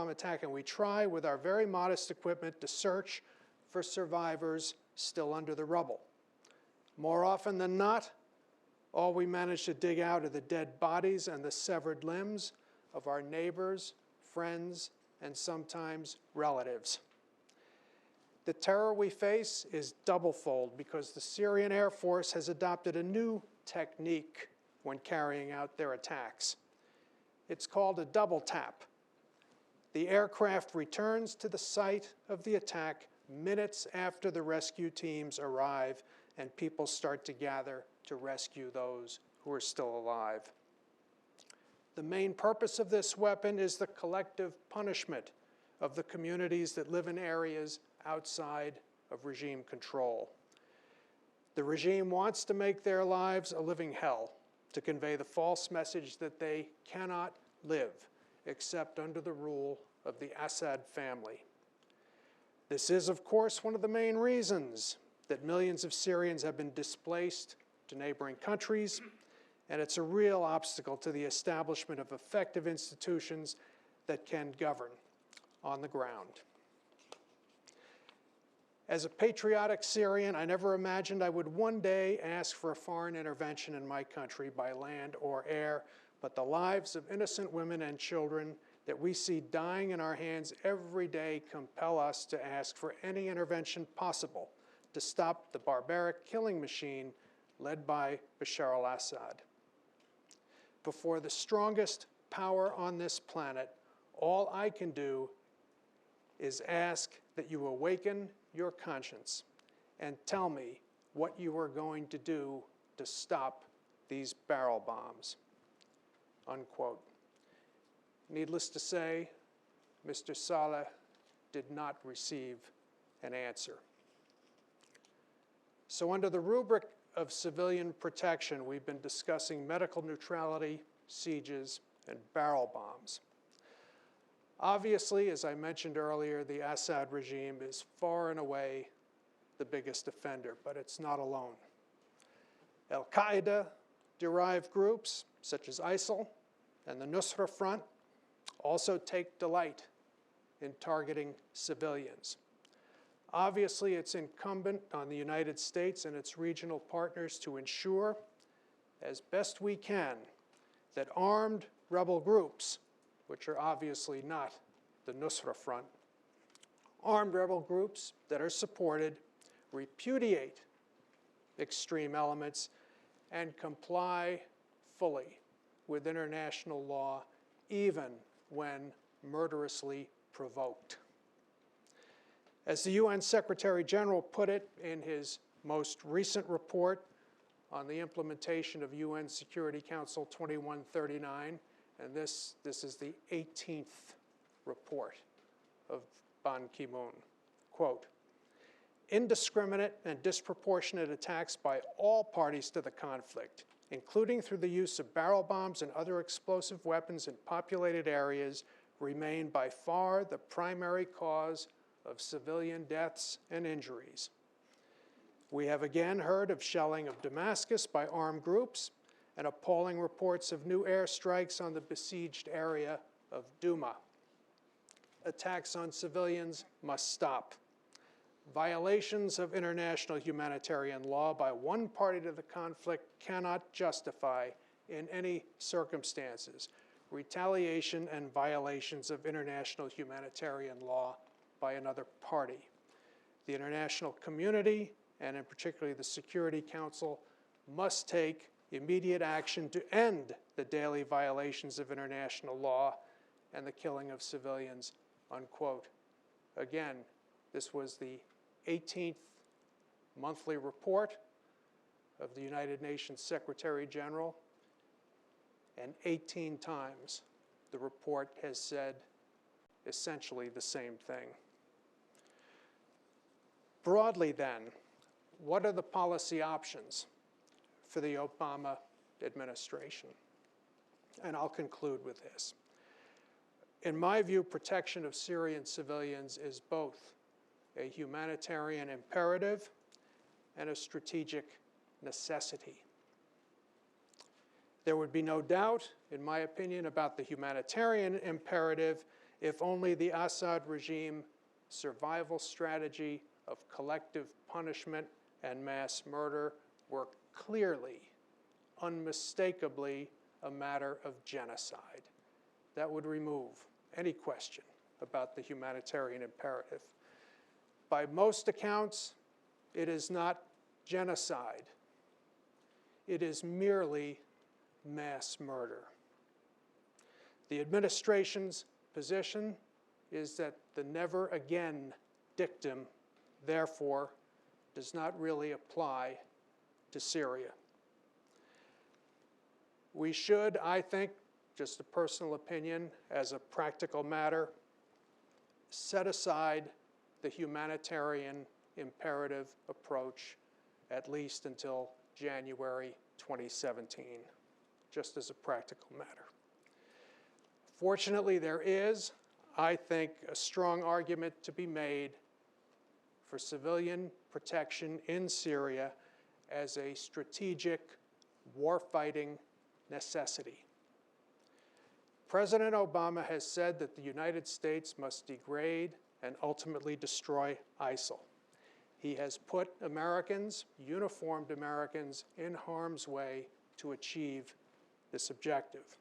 attack, and we try with our very modest equipment to search for survivors still under the rubble. More often than not, all we manage to dig out are the dead bodies and the severed limbs of our neighbors, friends, and sometimes relatives. The terror we face is double-fold because the Syrian Air Force has adopted a new technique when carrying out their attacks. It's called a double tap. The aircraft returns to the site of the attack minutes after the rescue teams arrive and people start to gather to rescue those who are still alive. The main purpose of this weapon is the collective punishment of the communities that live in areas outside of regime control. The regime wants to make their lives a living hell, to convey the false message that they cannot live except under the rule of the Assad family. This is, of course, one of the main reasons that millions of Syrians have been displaced to neighboring countries, and it's a real obstacle to the establishment of effective institutions that can govern on the ground. As a patriotic Syrian, I never imagined I would one day ask for a foreign intervention in my country by land or air, but the lives of innocent women and children that we see dying in our hands every day compel us to ask for any intervention possible to stop the barbaric killing machine led by Bashar al-Assad. Before the strongest power on this planet, all I can do is ask that you awaken your conscience and tell me what you are going to do to stop these barrel bombs, unquote. Needless to say, Mr. Saleh did not receive an answer. So under the rubric of civilian protection, we've been discussing medical neutrality, sieges, and barrel bombs. Obviously, as I mentioned earlier, the Assad regime is far and away the biggest offender, but it's not alone. Al-Qaeda-derived groups, such as ISIL and the Nusra Front, also take delight in targeting civilians. Obviously, it's incumbent on the United States and its regional partners to ensure, as best we can, that armed rebel groups, which are obviously not the Nusra Front, armed rebel groups that are supported, repudiate extreme elements, and comply fully with international law, even when murderously provoked. As the UN Secretary General put it in his most recent report on the implementation of UN Security Council 2139, and this is the 18th report of Ban Ki-moon, quote, indiscriminate and disproportionate attacks by all parties to the conflict, including through the use of barrel bombs and other explosive weapons in populated areas, remain by far the primary cause of civilian deaths and injuries. We have again heard of shelling of Damascus by armed groups and appalling reports of new airstrikes on the besieged area of Douma. Attacks on civilians must stop. Violations of international humanitarian law by one party to the conflict cannot justify, in any circumstances, retaliation and violations of international humanitarian law by another party. The international community, and in particular the Security Council, must take immediate action to end the daily violations of international law and the killing of civilians, unquote. Again, this was the 18th monthly report of the United Nations Secretary General, and 18 times the report has said essentially the same thing. Broadly then, what are the policy options for the Obama administration? And I'll conclude with this. In my view, protection of Syrian civilians is both a humanitarian imperative and a strategic necessity. There would be no doubt, in my opinion, about the humanitarian imperative if only the Assad regime survival strategy of collective punishment and mass murder were clearly, unmistakably a matter of genocide. That would remove any question about the humanitarian imperative. By most accounts, it is not genocide. It is merely mass murder. The administration's position is that the never again dictum, therefore, does not really apply to Syria. We should, I think, just a personal opinion, as a practical matter, set aside the humanitarian imperative approach at least until January 2017, just as a practical matter. Fortunately, there is, I think, a strong argument to be made for civilian protection in Syria as a strategic warfighting necessity. President Obama has said that the United States must degrade and ultimately destroy ISIL. He has put Americans, uniformed Americans, in harm's way to achieve this objective.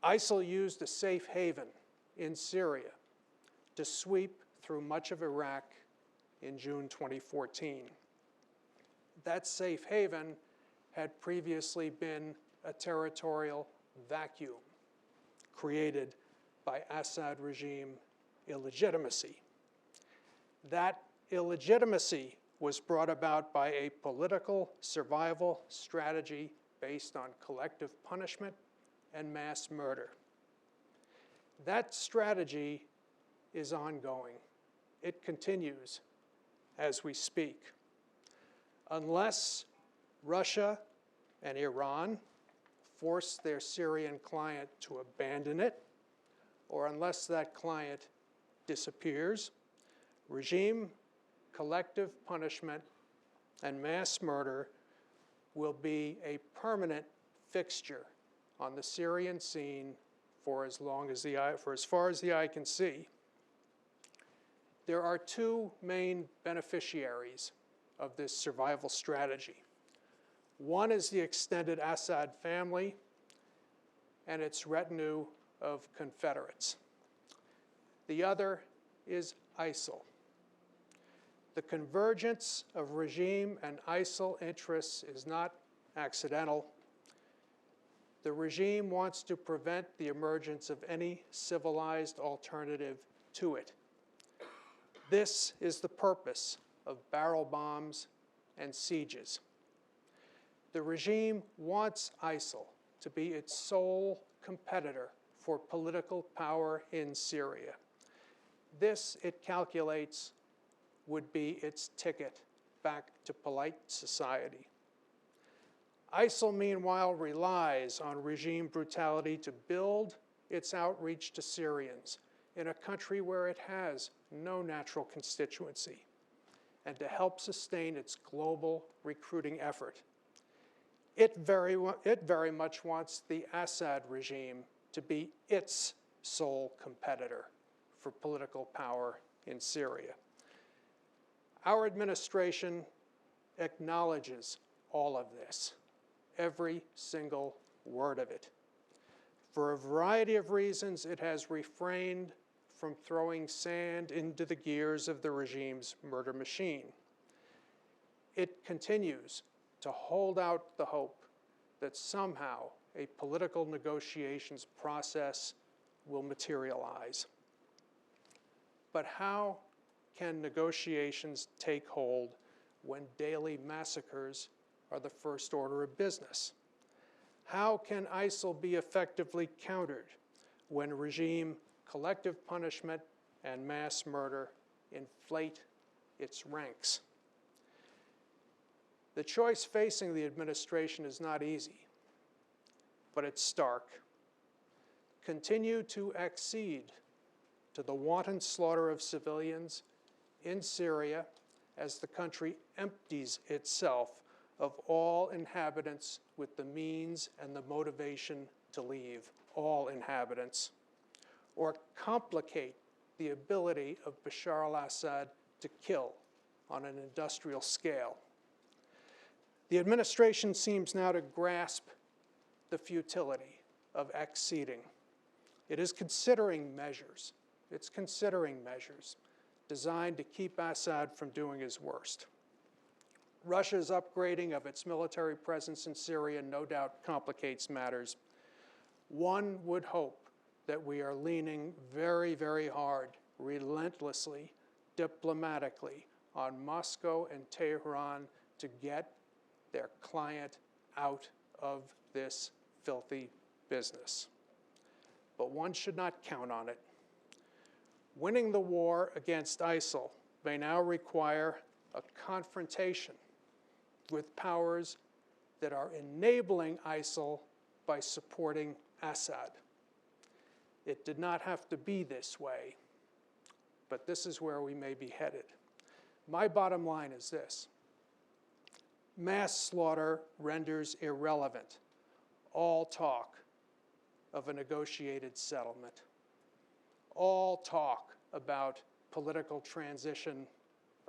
ISIL used a safe haven in Syria to sweep through much of Iraq in June 2014. That safe haven had previously been a territorial vacuum created by Assad regime illegitimacy. That illegitimacy was brought about by a political survival strategy based on collective punishment and mass murder. That strategy is ongoing. It continues as we speak. Unless Russia and Iran force their Syrian client to abandon it, or unless that client disappears, regime, collective punishment, and mass murder will be a permanent fixture on the Syrian scene for as far as the eye can see. There are two main beneficiaries of this survival strategy. One is the extended Assad family and its retinue of Confederates. The other is ISIL. The convergence of regime and ISIL interests is not accidental. The regime wants to prevent the emergence of any civilized alternative to it. This is the purpose of barrel bombs and sieges. The regime wants ISIL to be its sole competitor for political power in Syria. This, it calculates, would be its ticket back to polite society. ISIL, meanwhile, relies on regime brutality to build its outreach to Syrians in a country where it has no natural constituency, and to help sustain its global recruiting effort. It very much wants the Assad regime to be its sole competitor for political power in Syria. Our administration acknowledges all of this, every single word of it. For a variety of reasons, it has refrained from throwing sand into the gears of the regime's murder machine. It continues to hold out the hope that somehow a political negotiations process will materialize. But how can negotiations take hold when daily massacres are the first order of business? How can ISIL be effectively countered when regime collective punishment and mass murder inflate its ranks? The choice facing the administration is not easy, but it's stark. Continue to accede to the wanton slaughter of civilians in Syria as the country empties itself of all inhabitants with the means and the motivation to leave, all inhabitants, or complicate the ability of Bashar al-Assad to kill on an industrial scale. The administration seems now to grasp the futility of acceding. It is considering measures. It's considering measures designed to keep Assad from doing his worst. Russia's upgrading of its military presence in Syria no doubt complicates matters. One would hope that we are leaning very, very hard, relentlessly, diplomatically, on Moscow and Tehran to get their client out of this filthy business. But one should not count on it. Winning the war against ISIL may now require a confrontation with powers that are enabling ISIL by supporting Assad. It did not have to be this way, but this is where we may be headed. My bottom line is this: mass slaughter renders irrelevant all talk of a negotiated settlement, all talk about political transition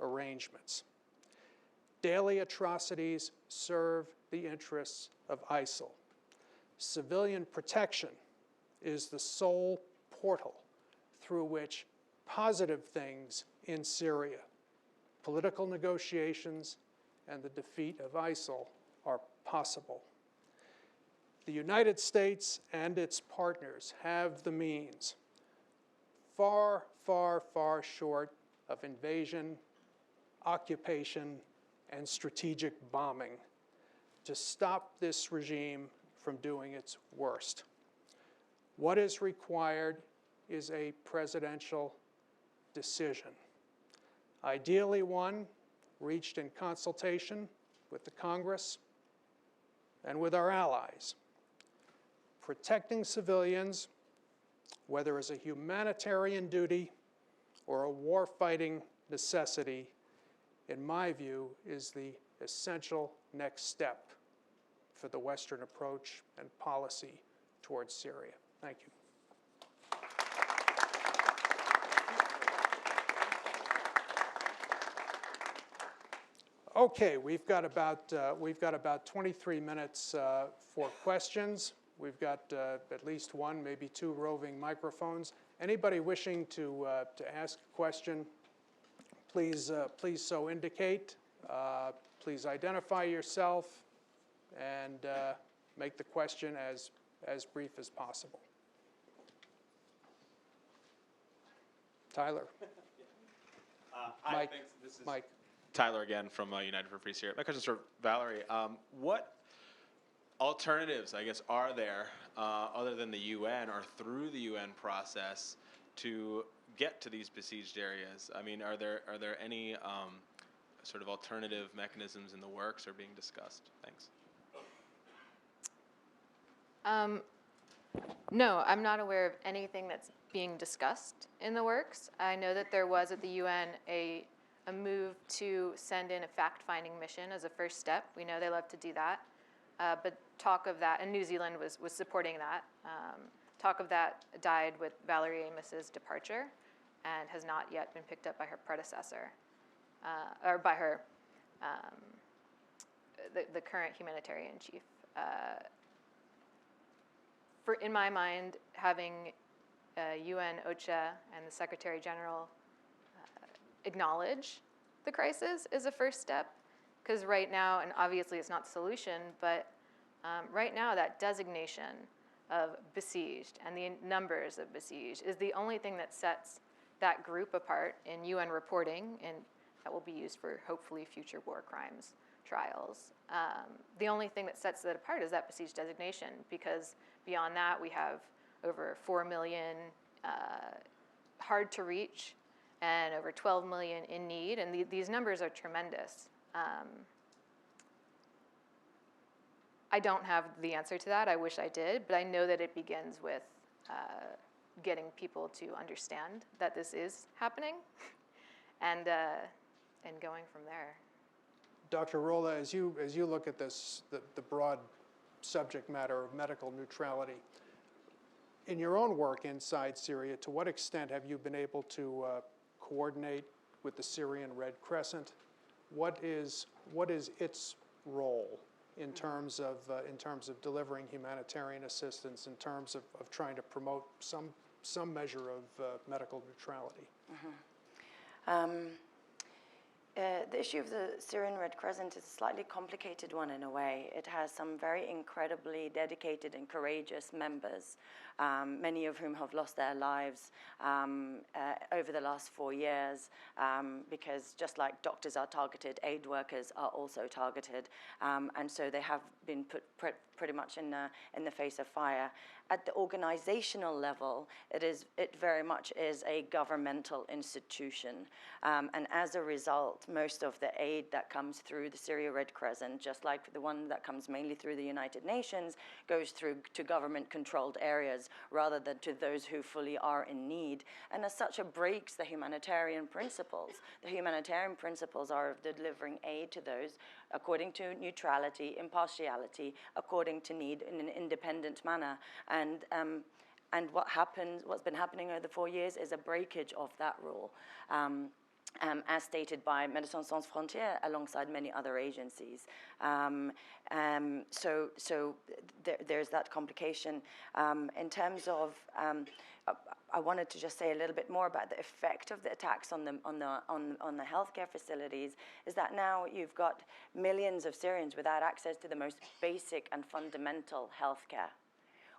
arrangements. Daily atrocities serve the interests of ISIL. Civilian protection is the sole portal through which positive things in Syria, political negotiations, and the defeat of ISIL are possible. The United States and its partners have the means, far, far, far short of invasion, occupation, and strategic bombing, to stop this regime from doing its worst. What is required is a presidential decision, ideally one reached in consultation with the Congress and with our allies. Protecting civilians, whether as a humanitarian duty or a war-fighting necessity, in my view, is the essential next step for the Western approach and policy towards Syria. Thank you. Okay, we've got about 23 minutes for questions. We've got at least one, maybe two roving microphones. Anybody wishing to ask a question, please so indicate. Please identify yourself and make the question as as brief as possible. Tyler. Hi, Mike. thanks. This is Mike. Tyler again from United for Free Syria. My question is for Valerie. What alternatives, I guess, are there other than the UN or through the UN process to get to these besieged areas? I mean, are there any sort of alternative mechanisms in the works or being discussed? Thanks. No, I'm not aware of anything that's being discussed in the works. I know that there was at the UN a move to send in a fact-finding mission as a first step. We know they love to do that. But talk of that, and New Zealand was supporting that. Talk of that died with Valerie Amos's departure and has not yet been picked up by her predecessor, or by her, the current humanitarian chief. In my mind, having UN, OCHA, and the Secretary General acknowledge the crisis is a first step, because right now, and obviously it's not the solution, but right now that designation of besieged and the numbers of besieged is the only thing that sets that group apart in UN reporting, and that will be used for hopefully future war crimes trials. The only thing that sets it apart is that besieged designation, because beyond that we have over 4 million hard to reach and over 12 million in need, and these numbers are tremendous. I don't have the answer to that. I wish I did, but I know that it begins with getting people to understand that this is happening, and going from there. Dr. Rola, as you look at this, the broad subject matter of medical neutrality, in your own work inside Syria, to what extent have you been able to coordinate with the Syrian Red Crescent? What is its role in terms of delivering humanitarian assistance, in terms of trying to promote some measure of medical neutrality? The issue of the Syrian Red Crescent is a slightly complicated one in a way. It has some very incredibly dedicated and courageous members, many of whom have lost their lives over the last 4 years, because just like doctors are targeted, aid workers are also targeted, and so they have been put pretty much in the face of fire. At the organizational level, it very much is a governmental institution, and as a result, most of the aid that comes through the Syria Red Crescent, just like the one that comes mainly through the United Nations, goes through to government-controlled areas rather than to those who fully are in need, and as such it breaks the humanitarian principles. The humanitarian principles are delivering aid to those according to neutrality, impartiality, according to need, in an independent manner. And what's been happening over the 4 years is a breakage of that rule, as stated by Médecins Sans Frontières alongside many other agencies. So there's that complication. In terms of, I wanted to just say a little bit more about the effect of the attacks on the healthcare facilities. Is that now you've got millions of Syrians without access to the most basic and fundamental healthcare.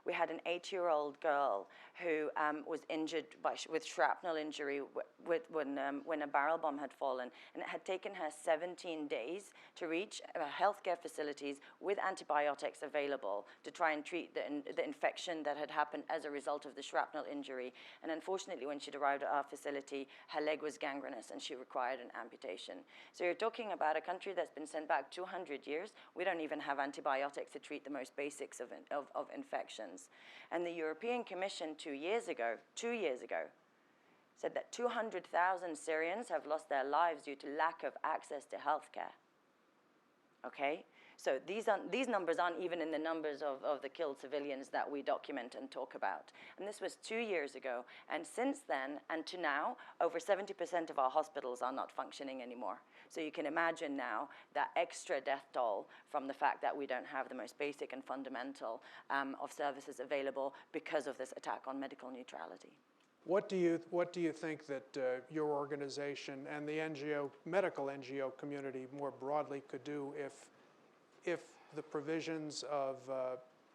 We had an 8-year-old girl who was injured with shrapnel injury when a barrel bomb had fallen, and it had taken her 17 days to reach healthcare facilities with antibiotics available to try and treat the infection that had happened as a result of the shrapnel injury. And unfortunately, when she'd arrived at our facility, her leg was gangrenous and she required an amputation. So you're talking about a country that's been sent back 200 years. We don't even have antibiotics to treat the most basics of infections. And the European Commission 2 years ago, said that 200,000 Syrians have lost their lives due to lack of access to healthcare. Okay? So these numbers aren't even in the numbers of the killed civilians that we document and talk about. And this was 2 years ago. And since then, and to now, over 70% of our hospitals are not functioning anymore. So you can imagine now that extra death toll from the fact that we don't have the most basic and fundamental of services available because of this attack on medical neutrality. What do you think that your organization and the medical NGO community more broadly could do if the provisions of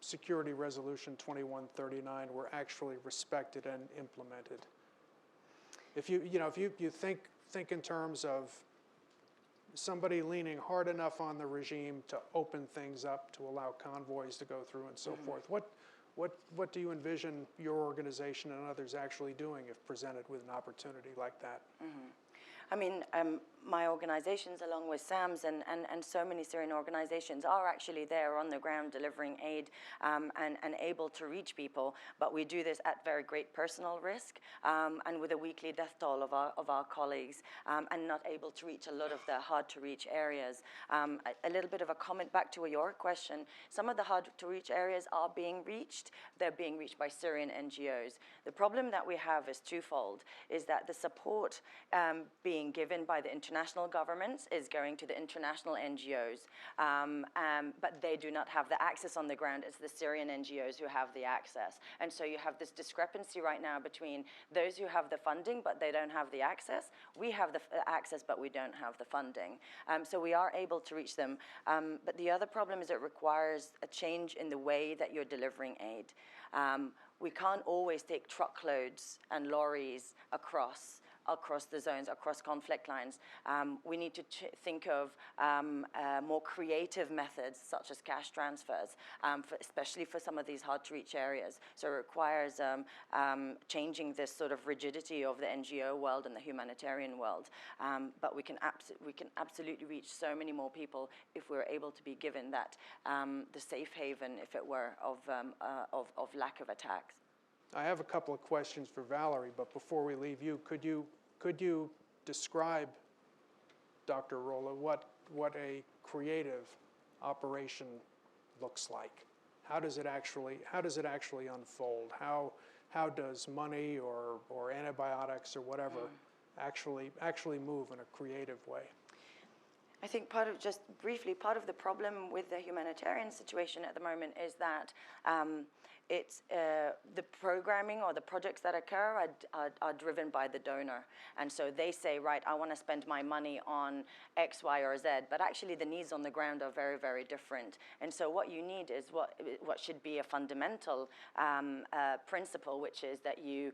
Security Resolution 2139 were actually respected and implemented. If you think in terms of somebody leaning hard enough on the regime to open things up, to allow convoys to go through and so forth, what do you envision your organization and others actually doing if presented with an opportunity like that? I mean, my organizations, along with SAMS and so many Syrian organizations, are actually there on the ground delivering aid and able to reach people. But we do this at very great personal risk and with a weekly death toll of our colleagues and not able to reach a lot of the hard-to-reach areas. A little bit of a comment back to your question. Some of the hard-to-reach areas are being reached. They're being reached by Syrian NGOs. The problem that we have is twofold, is that the support being given by the international governments is going to the international NGOs, but they do not have the access on the ground. It's the Syrian NGOs who have the access. And so you have this discrepancy right now between those who have the funding, but they don't have the access. We have the access, but we don't have the funding. So we are able to reach them. But the other problem is it requires a change in the way that you're delivering aid. We can't always take truckloads and lorries across the zones, across conflict lines. We need to think of more creative methods, such as cash transfers, especially for some of these hard-to-reach areas. So it requires changing this sort of rigidity of the NGO world and the humanitarian world. But we can absolutely reach so many more people if we're able to be given that the safe haven, if it were, of lack of attacks. I have a couple of questions for Valerie, but before we leave you, could you describe, Dr. Rola, what a creative operation looks like? How does it actually unfold? How does money or antibiotics or whatever actually move in a creative way? I think part of the problem with the humanitarian situation at the moment is that it's the programming or the projects that occur are driven by the donor. And so they say, right, I want to spend my money on X, Y, or Z, but actually the needs on the ground are very, very different. And so what you need is what should be a fundamental principle, which is that you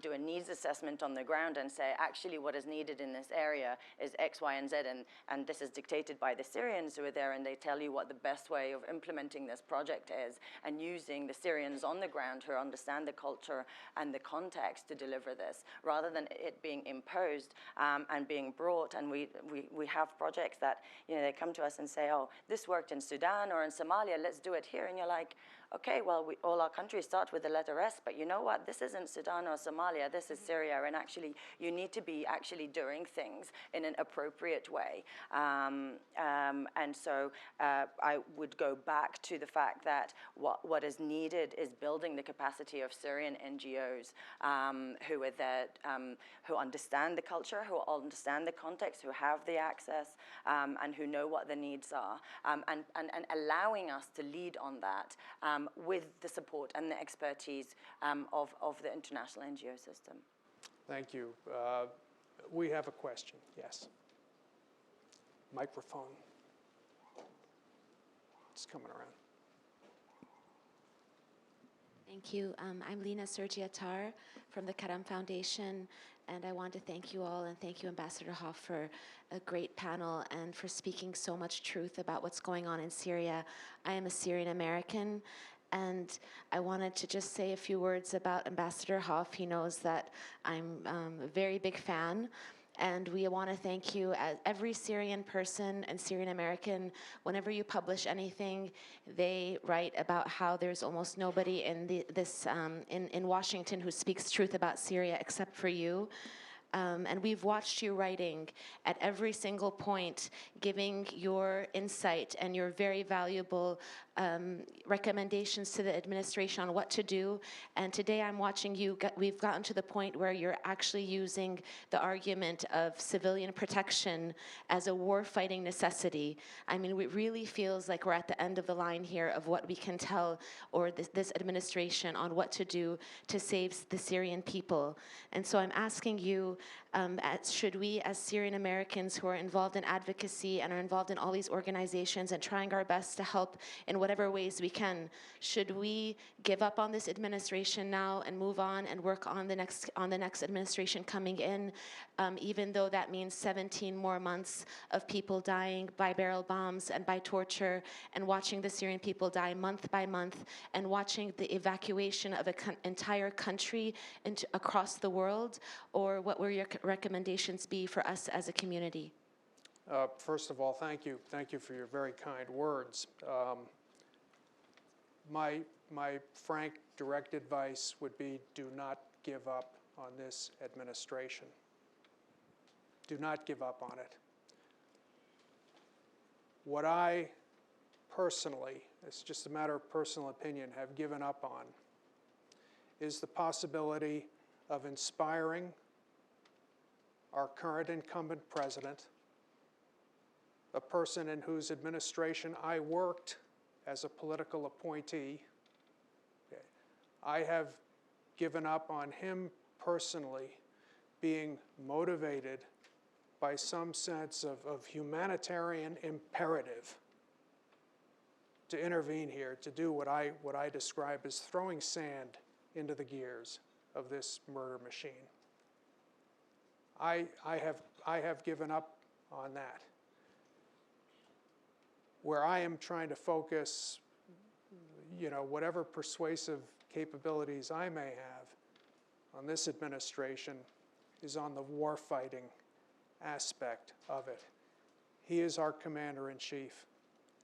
do a needs assessment on the ground and say, actually what is needed in this area is X, Y, and Z, and this is dictated by the Syrians who are there, and they tell you what the best way of implementing this project is, and using the Syrians on the ground who understand the culture and the context to deliver this, rather than it being imposed and being brought. And we have projects that, they come to us and say, oh, this worked in Sudan or in Somalia, let's do it here. And you're like, okay, well, all our countries start with the letter S, but you know what? This isn't Sudan or Somalia, this is Syria, and actually, you need to be actually doing things in an appropriate way. And so I would go back to the fact that what is needed is building the capacity of Syrian NGOs who are there, who understand the culture, who understand the context, who have the access, and who know what the needs are, and allowing us to lead on that with the support and the expertise of the international NGO system. Thank you. We have a question. Yes. Microphone. It's coming around. Thank you. I'm Lina Sergiatar from the Karam Foundation, and I want to thank you all, and thank you, Ambassador Hoff, for a great panel and for speaking so much truth about what's going on in Syria. I am a Syrian American, and I wanted to just say a few words about Ambassador Hoff. He knows that I'm a very big fan. And we want to thank you, as every Syrian person and Syrian American. Whenever you publish anything, they write about how there's almost nobody in in Washington who speaks truth about Syria except for you. And we've watched you writing at every single point, giving your insight and your very valuable recommendations to the administration on what to do. And today I'm watching you, we've gotten to the point where you're actually using the argument of civilian protection as a war-fighting necessity. I mean, it really feels like we're at the end of the line here of what we can tell, or this administration, on what to do to save the Syrian people. And so I'm asking you, Should we, as Syrian Americans who are involved in advocacy and are involved in all these organizations and trying our best to help in whatever ways we can, should we give up on this administration now and move on and work on the next administration coming in, even though that means 17 more months of people dying by barrel bombs and by torture, and watching the Syrian people die month by month, and watching the evacuation of an entire country across the world? Or what will your recommendations be for us as a community? First of all, thank you. Thank you for your very kind words. My frank, direct advice would be do not give up on this administration. Do not give up on it. What I personally, it's just a matter of personal opinion, have given up on is the possibility of inspiring our current incumbent president, a person in whose administration I worked as a political appointee. Okay. I have given up on him personally being motivated by some sense of humanitarian imperative to intervene here, to do what I describe as throwing sand into the gears of this murder machine. I have given up on that. Where I am trying to focus, whatever persuasive capabilities I may have on this administration is on the war-fighting aspect of it. He is our commander-in-chief.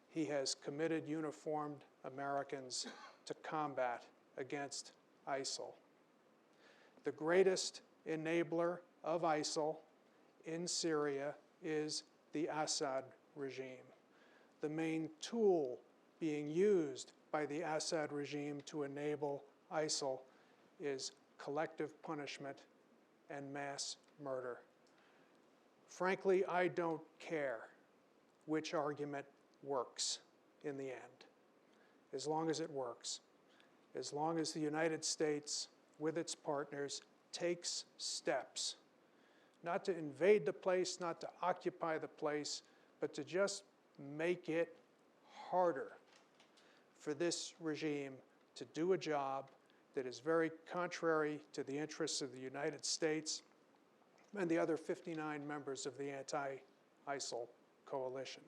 He has committed uniformed Americans to combat against ISIL. The greatest enabler of ISIL in Syria is the Assad regime. The main tool being used by the Assad regime to enable ISIL is collective punishment and mass murder. Frankly, I don't care which argument works in the end, as long as it works. As long as the United States, with its partners, takes steps, not to invade the place, not to occupy the place, but to just make it harder for this regime to do a job that is very contrary to the interests of the United States and the other 59 members of the anti-ISIL coalition.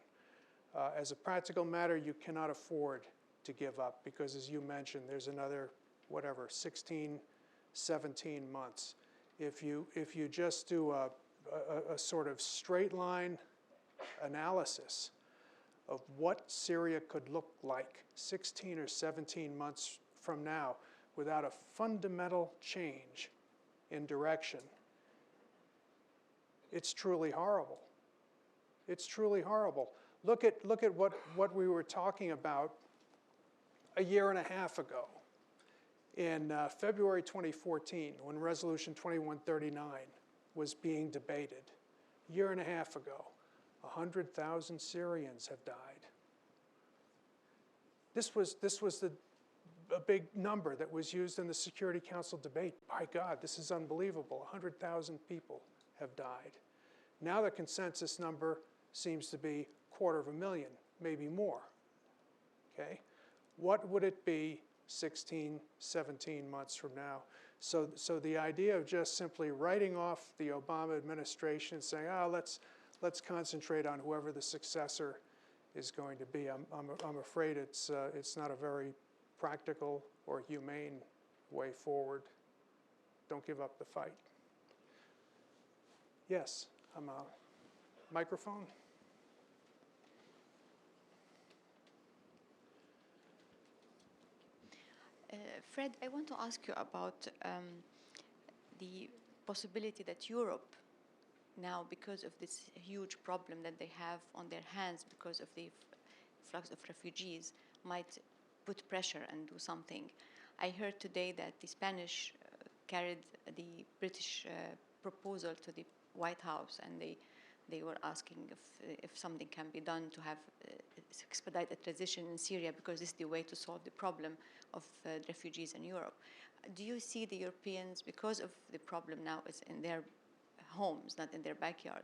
As a practical matter, you cannot afford to give up because, as you mentioned, there's another, 16, 17 months. If you just do a sort of straight line analysis of what Syria could look like 16 or 17 months from now without a fundamental change in direction, it's truly horrible. It's truly horrible. Look at what we were talking about a year and a half ago. In February 2014, when Resolution 2139 was being debated, a year and a half ago, 100,000 Syrians have died. This was a big number that was used in the Security Council debate. By God, this is unbelievable. 100,000 people have died. Now the consensus number seems to be 250,000, maybe more. Okay? What would it be 16, 17 months from now? So the idea of just simply writing off the Obama administration, saying, let's concentrate on whoever the successor is going to be, I'm afraid it's not a very practical or humane way forward. Don't give up the fight. Yes, microphone. Fred, I want to ask you about the possibility that Europe now, because of this huge problem that they have on their hands because of the flux of refugees, might put pressure and do something. I heard today that the Spanish carried the British proposal to the White House, and they were asking if something can be done to have expedite a transition in Syria, because this is the way to solve the problem of refugees in Europe. Do you see the Europeans, because of the problem now is in their homes, not in their backyard,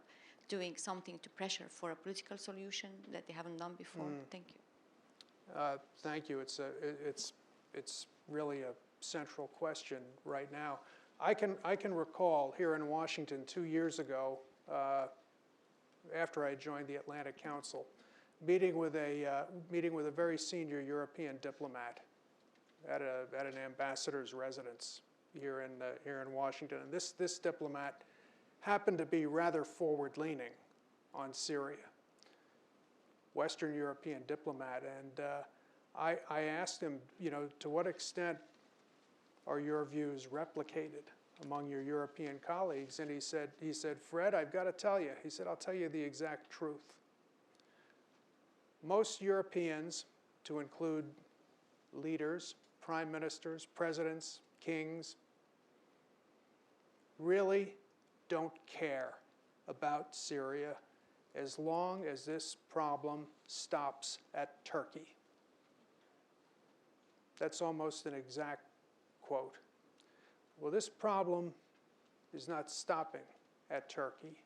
doing something to pressure for a political solution that they haven't done before? Thank you. Thank you. It's really a central question right now. I can recall here in Washington 2 years ago, after I joined the Atlantic Council, meeting with a very senior European diplomat at an ambassador's residence here in Washington. And this diplomat happened to be rather forward-leaning on Syria, Western European diplomat, and I asked him, to what extent are your views replicated among your European colleagues? And he said, Fred, I've got to tell you. He said, I'll tell you the exact truth. Most Europeans, to include leaders, prime ministers, presidents, kings, really don't care about Syria as long as this problem stops at Turkey. That's almost an exact quote. Well, this problem is not stopping at Turkey,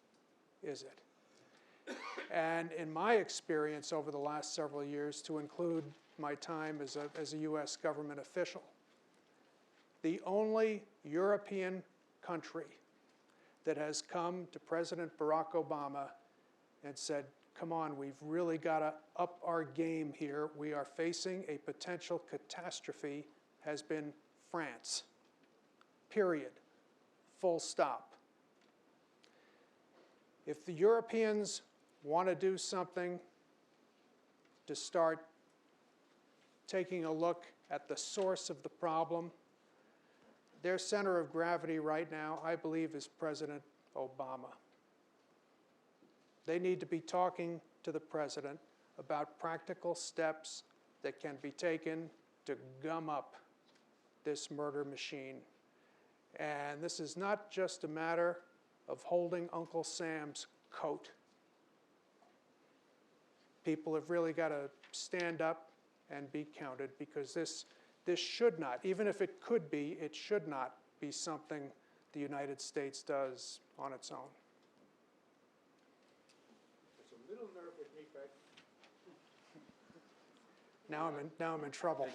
is it? And in my experience over the last several years, to include my time as a U.S. government official, the only European country that has come to President Barack Obama and said, come on, we've really got to up our game here. We are facing a potential catastrophe, has been France. Period. Full stop. If the Europeans want to do something to start taking a look at the source of the problem, their center of gravity right now, I believe, is President Obama. They need to be talking to the president about practical steps that can be taken to gum up this murder machine. And this is not just a matter of holding Uncle Sam's coat. People have really got to stand up and be counted, because this should not, even if it could be, it should not be something the United States does on its own. It's a little nerve with me, Fred. Now I'm in trouble.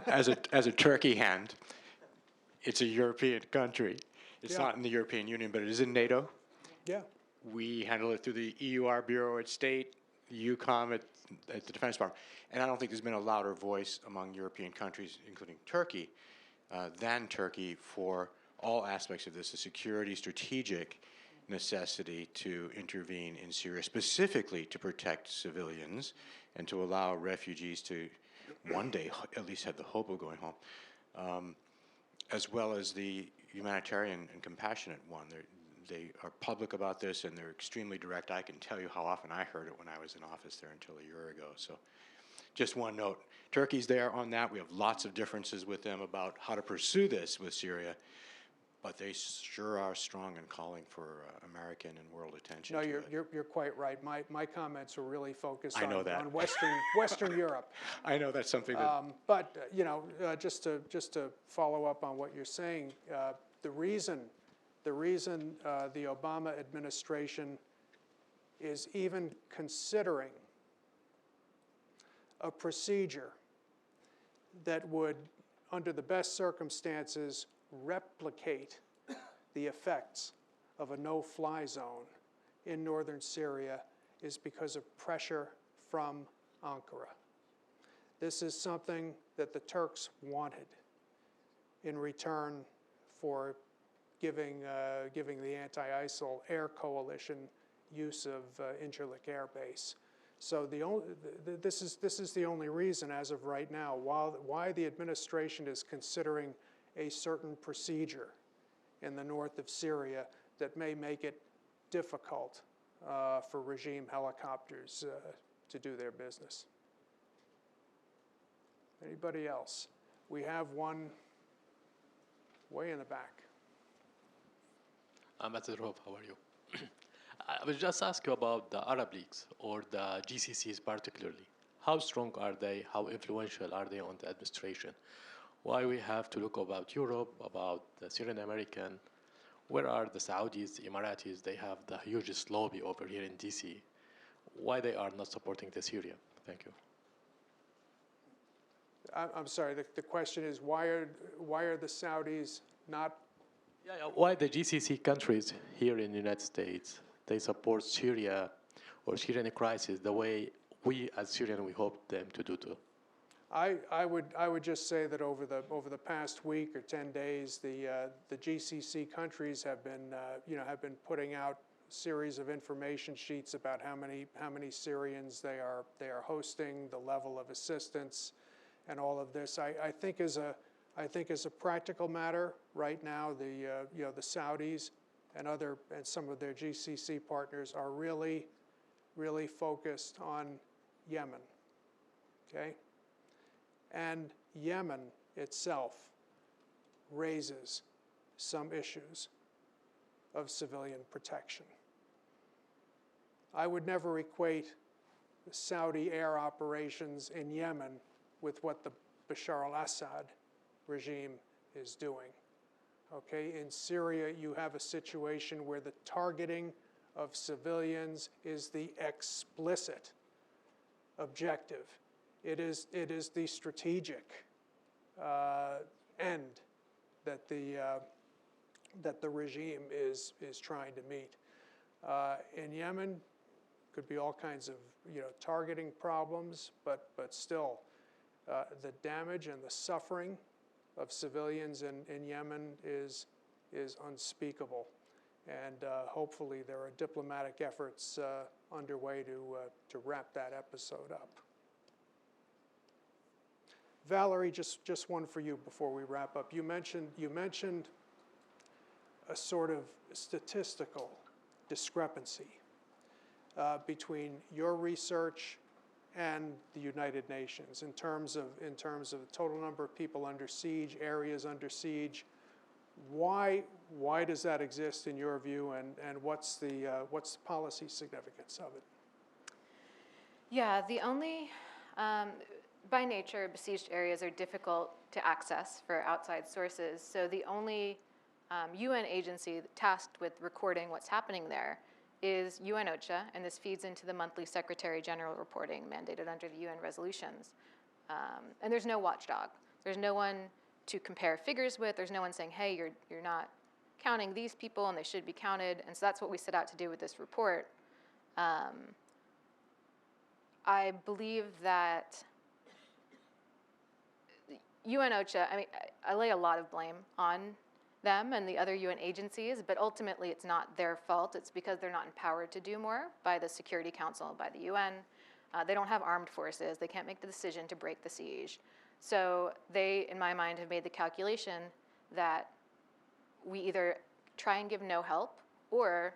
As a turkey hand, it's a European country. It's Yeah. not in the European Union, but it is in NATO. Yeah. We handle it through the EUR Bureau at State, the EUCOM at the Defense Department. And I don't think there's been a louder voice among European countries, including Turkey, than Turkey for all aspects of this, the security, strategic necessity to intervene in Syria, specifically to protect civilians and to allow refugees to one day at least have the hope of going home, as well as the humanitarian and compassionate one. They are public about this, and they're extremely direct. I can tell you how often I heard it when I was in office there until a year ago. So just one note, Turkey's there on that. We have lots of differences with them about how to pursue this with Syria, but they sure are strong in calling for American and world attention. No, to you're quite right. My comments were really focused I know that. on Western Europe. I know that's something that... But just to follow up on what you're saying, the reason the Obama administration is even considering a procedure that would, under the best circumstances, replicate the effects of a no-fly zone in northern Syria is because of pressure from Ankara. This is something that the Turks wanted in return for giving the anti-ISIL air coalition use of Incirlik Air Base. So this is the only reason, as of right now, why the administration is considering a certain procedure in the north of Syria that may make it difficult for regime helicopters to do their business. Anybody else? We have one way in the back. Ambassador Hope, how are you? I will just ask you about the Arab Leagues, or the GCCs particularly. How strong are they? How influential are they on the administration? Why we have to look about Europe, about the Syrian American, Where are the Saudis, the Emiratis? They have the hugest lobby over here in DC. Why they are not supporting the Syria? Thank you. I'm sorry, the question is why are the Saudis not? Why the GCC countries here in the United States, they support Syria or Syrian crisis the way we as Syrian we hope them to do too? I would just say that over the past week or 10 days, the GCC countries have been putting out a series of information sheets about how many Syrians they are hosting, the level of assistance, and all of this. I think as a practical matter right now, the Saudis and some of their GCC partners are really focused on Yemen. Okay. And Yemen itself raises some issues of civilian protection. I would never equate the Saudi air operations in Yemen with what the Bashar al-Assad regime is doing. Okay, in Syria, you have a situation where the targeting of civilians is the explicit objective. It is the strategic end that the regime is trying to meet. In Yemen, could be all kinds of targeting problems, but still, the damage and the suffering of civilians in Yemen is unspeakable, and hopefully there are diplomatic efforts underway to wrap that episode up. Valerie, just one for you before we wrap up. You mentioned a sort of statistical discrepancy between your research and the United Nations in terms of the total number of people under siege, areas under siege. Why does that exist in your view, and what's the policy significance of it? Yeah, the only by nature, besieged areas are difficult to access for outside sources. So the only UN agency tasked with recording what's happening there is UNOCHA, and this feeds into the monthly Secretary General reporting mandated under the UN resolutions. And there's no watchdog. There's no one to compare figures with. There's no one saying, hey, you're not counting these people and they should be counted. And so that's what we set out to do with this report. I believe that UNOCHA, I lay a lot of blame on them and the other UN agencies, but ultimately it's not their fault. It's because they're not empowered to do more by the Security Council, by the UN. They don't have armed forces. They can't make the decision to break the siege. So they, in my mind, have made the calculation that we either try and give no help, or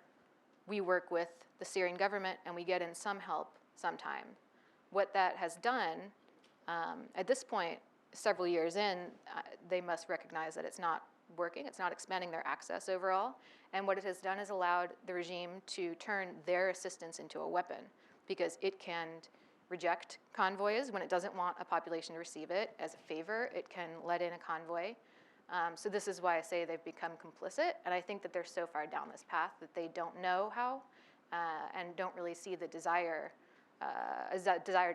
we work with the Syrian government and we get in some help sometime. What that has done, at this point, several years in, they must recognize that it's not working, it's not expanding their access overall, and what it has done is allowed the regime to turn their assistance into a weapon, because it can reject convoys when it doesn't want a population to receive it. As a favor, it can let in a convoy. So this is why I say they've become complicit, and I think that they're so far down this path that they don't know how and don't really see the desired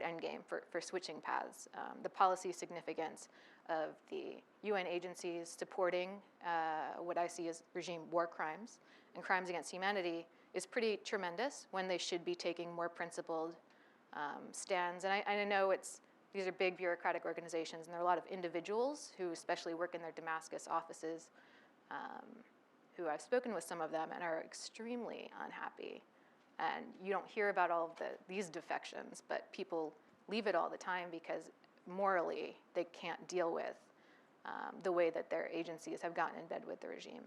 end game for switching paths. The policy significance of the UN agencies supporting what I see as regime war crimes and crimes against humanity is pretty tremendous, when they should be taking more principled stands. And I know these are big bureaucratic organizations, and there are a lot of individuals who especially work in their Damascus offices who I've spoken with some of them and are extremely unhappy. And you don't hear about all of these defections, but people leave it all the time because morally they can't deal with the way that their agencies have gotten in bed with the regime.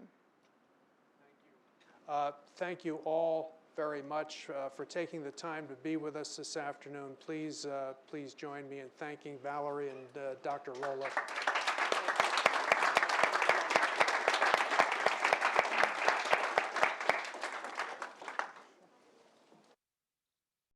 Thank you all very much for taking the time to be with us this afternoon. Please join me in thanking Valerie and Dr. Rola.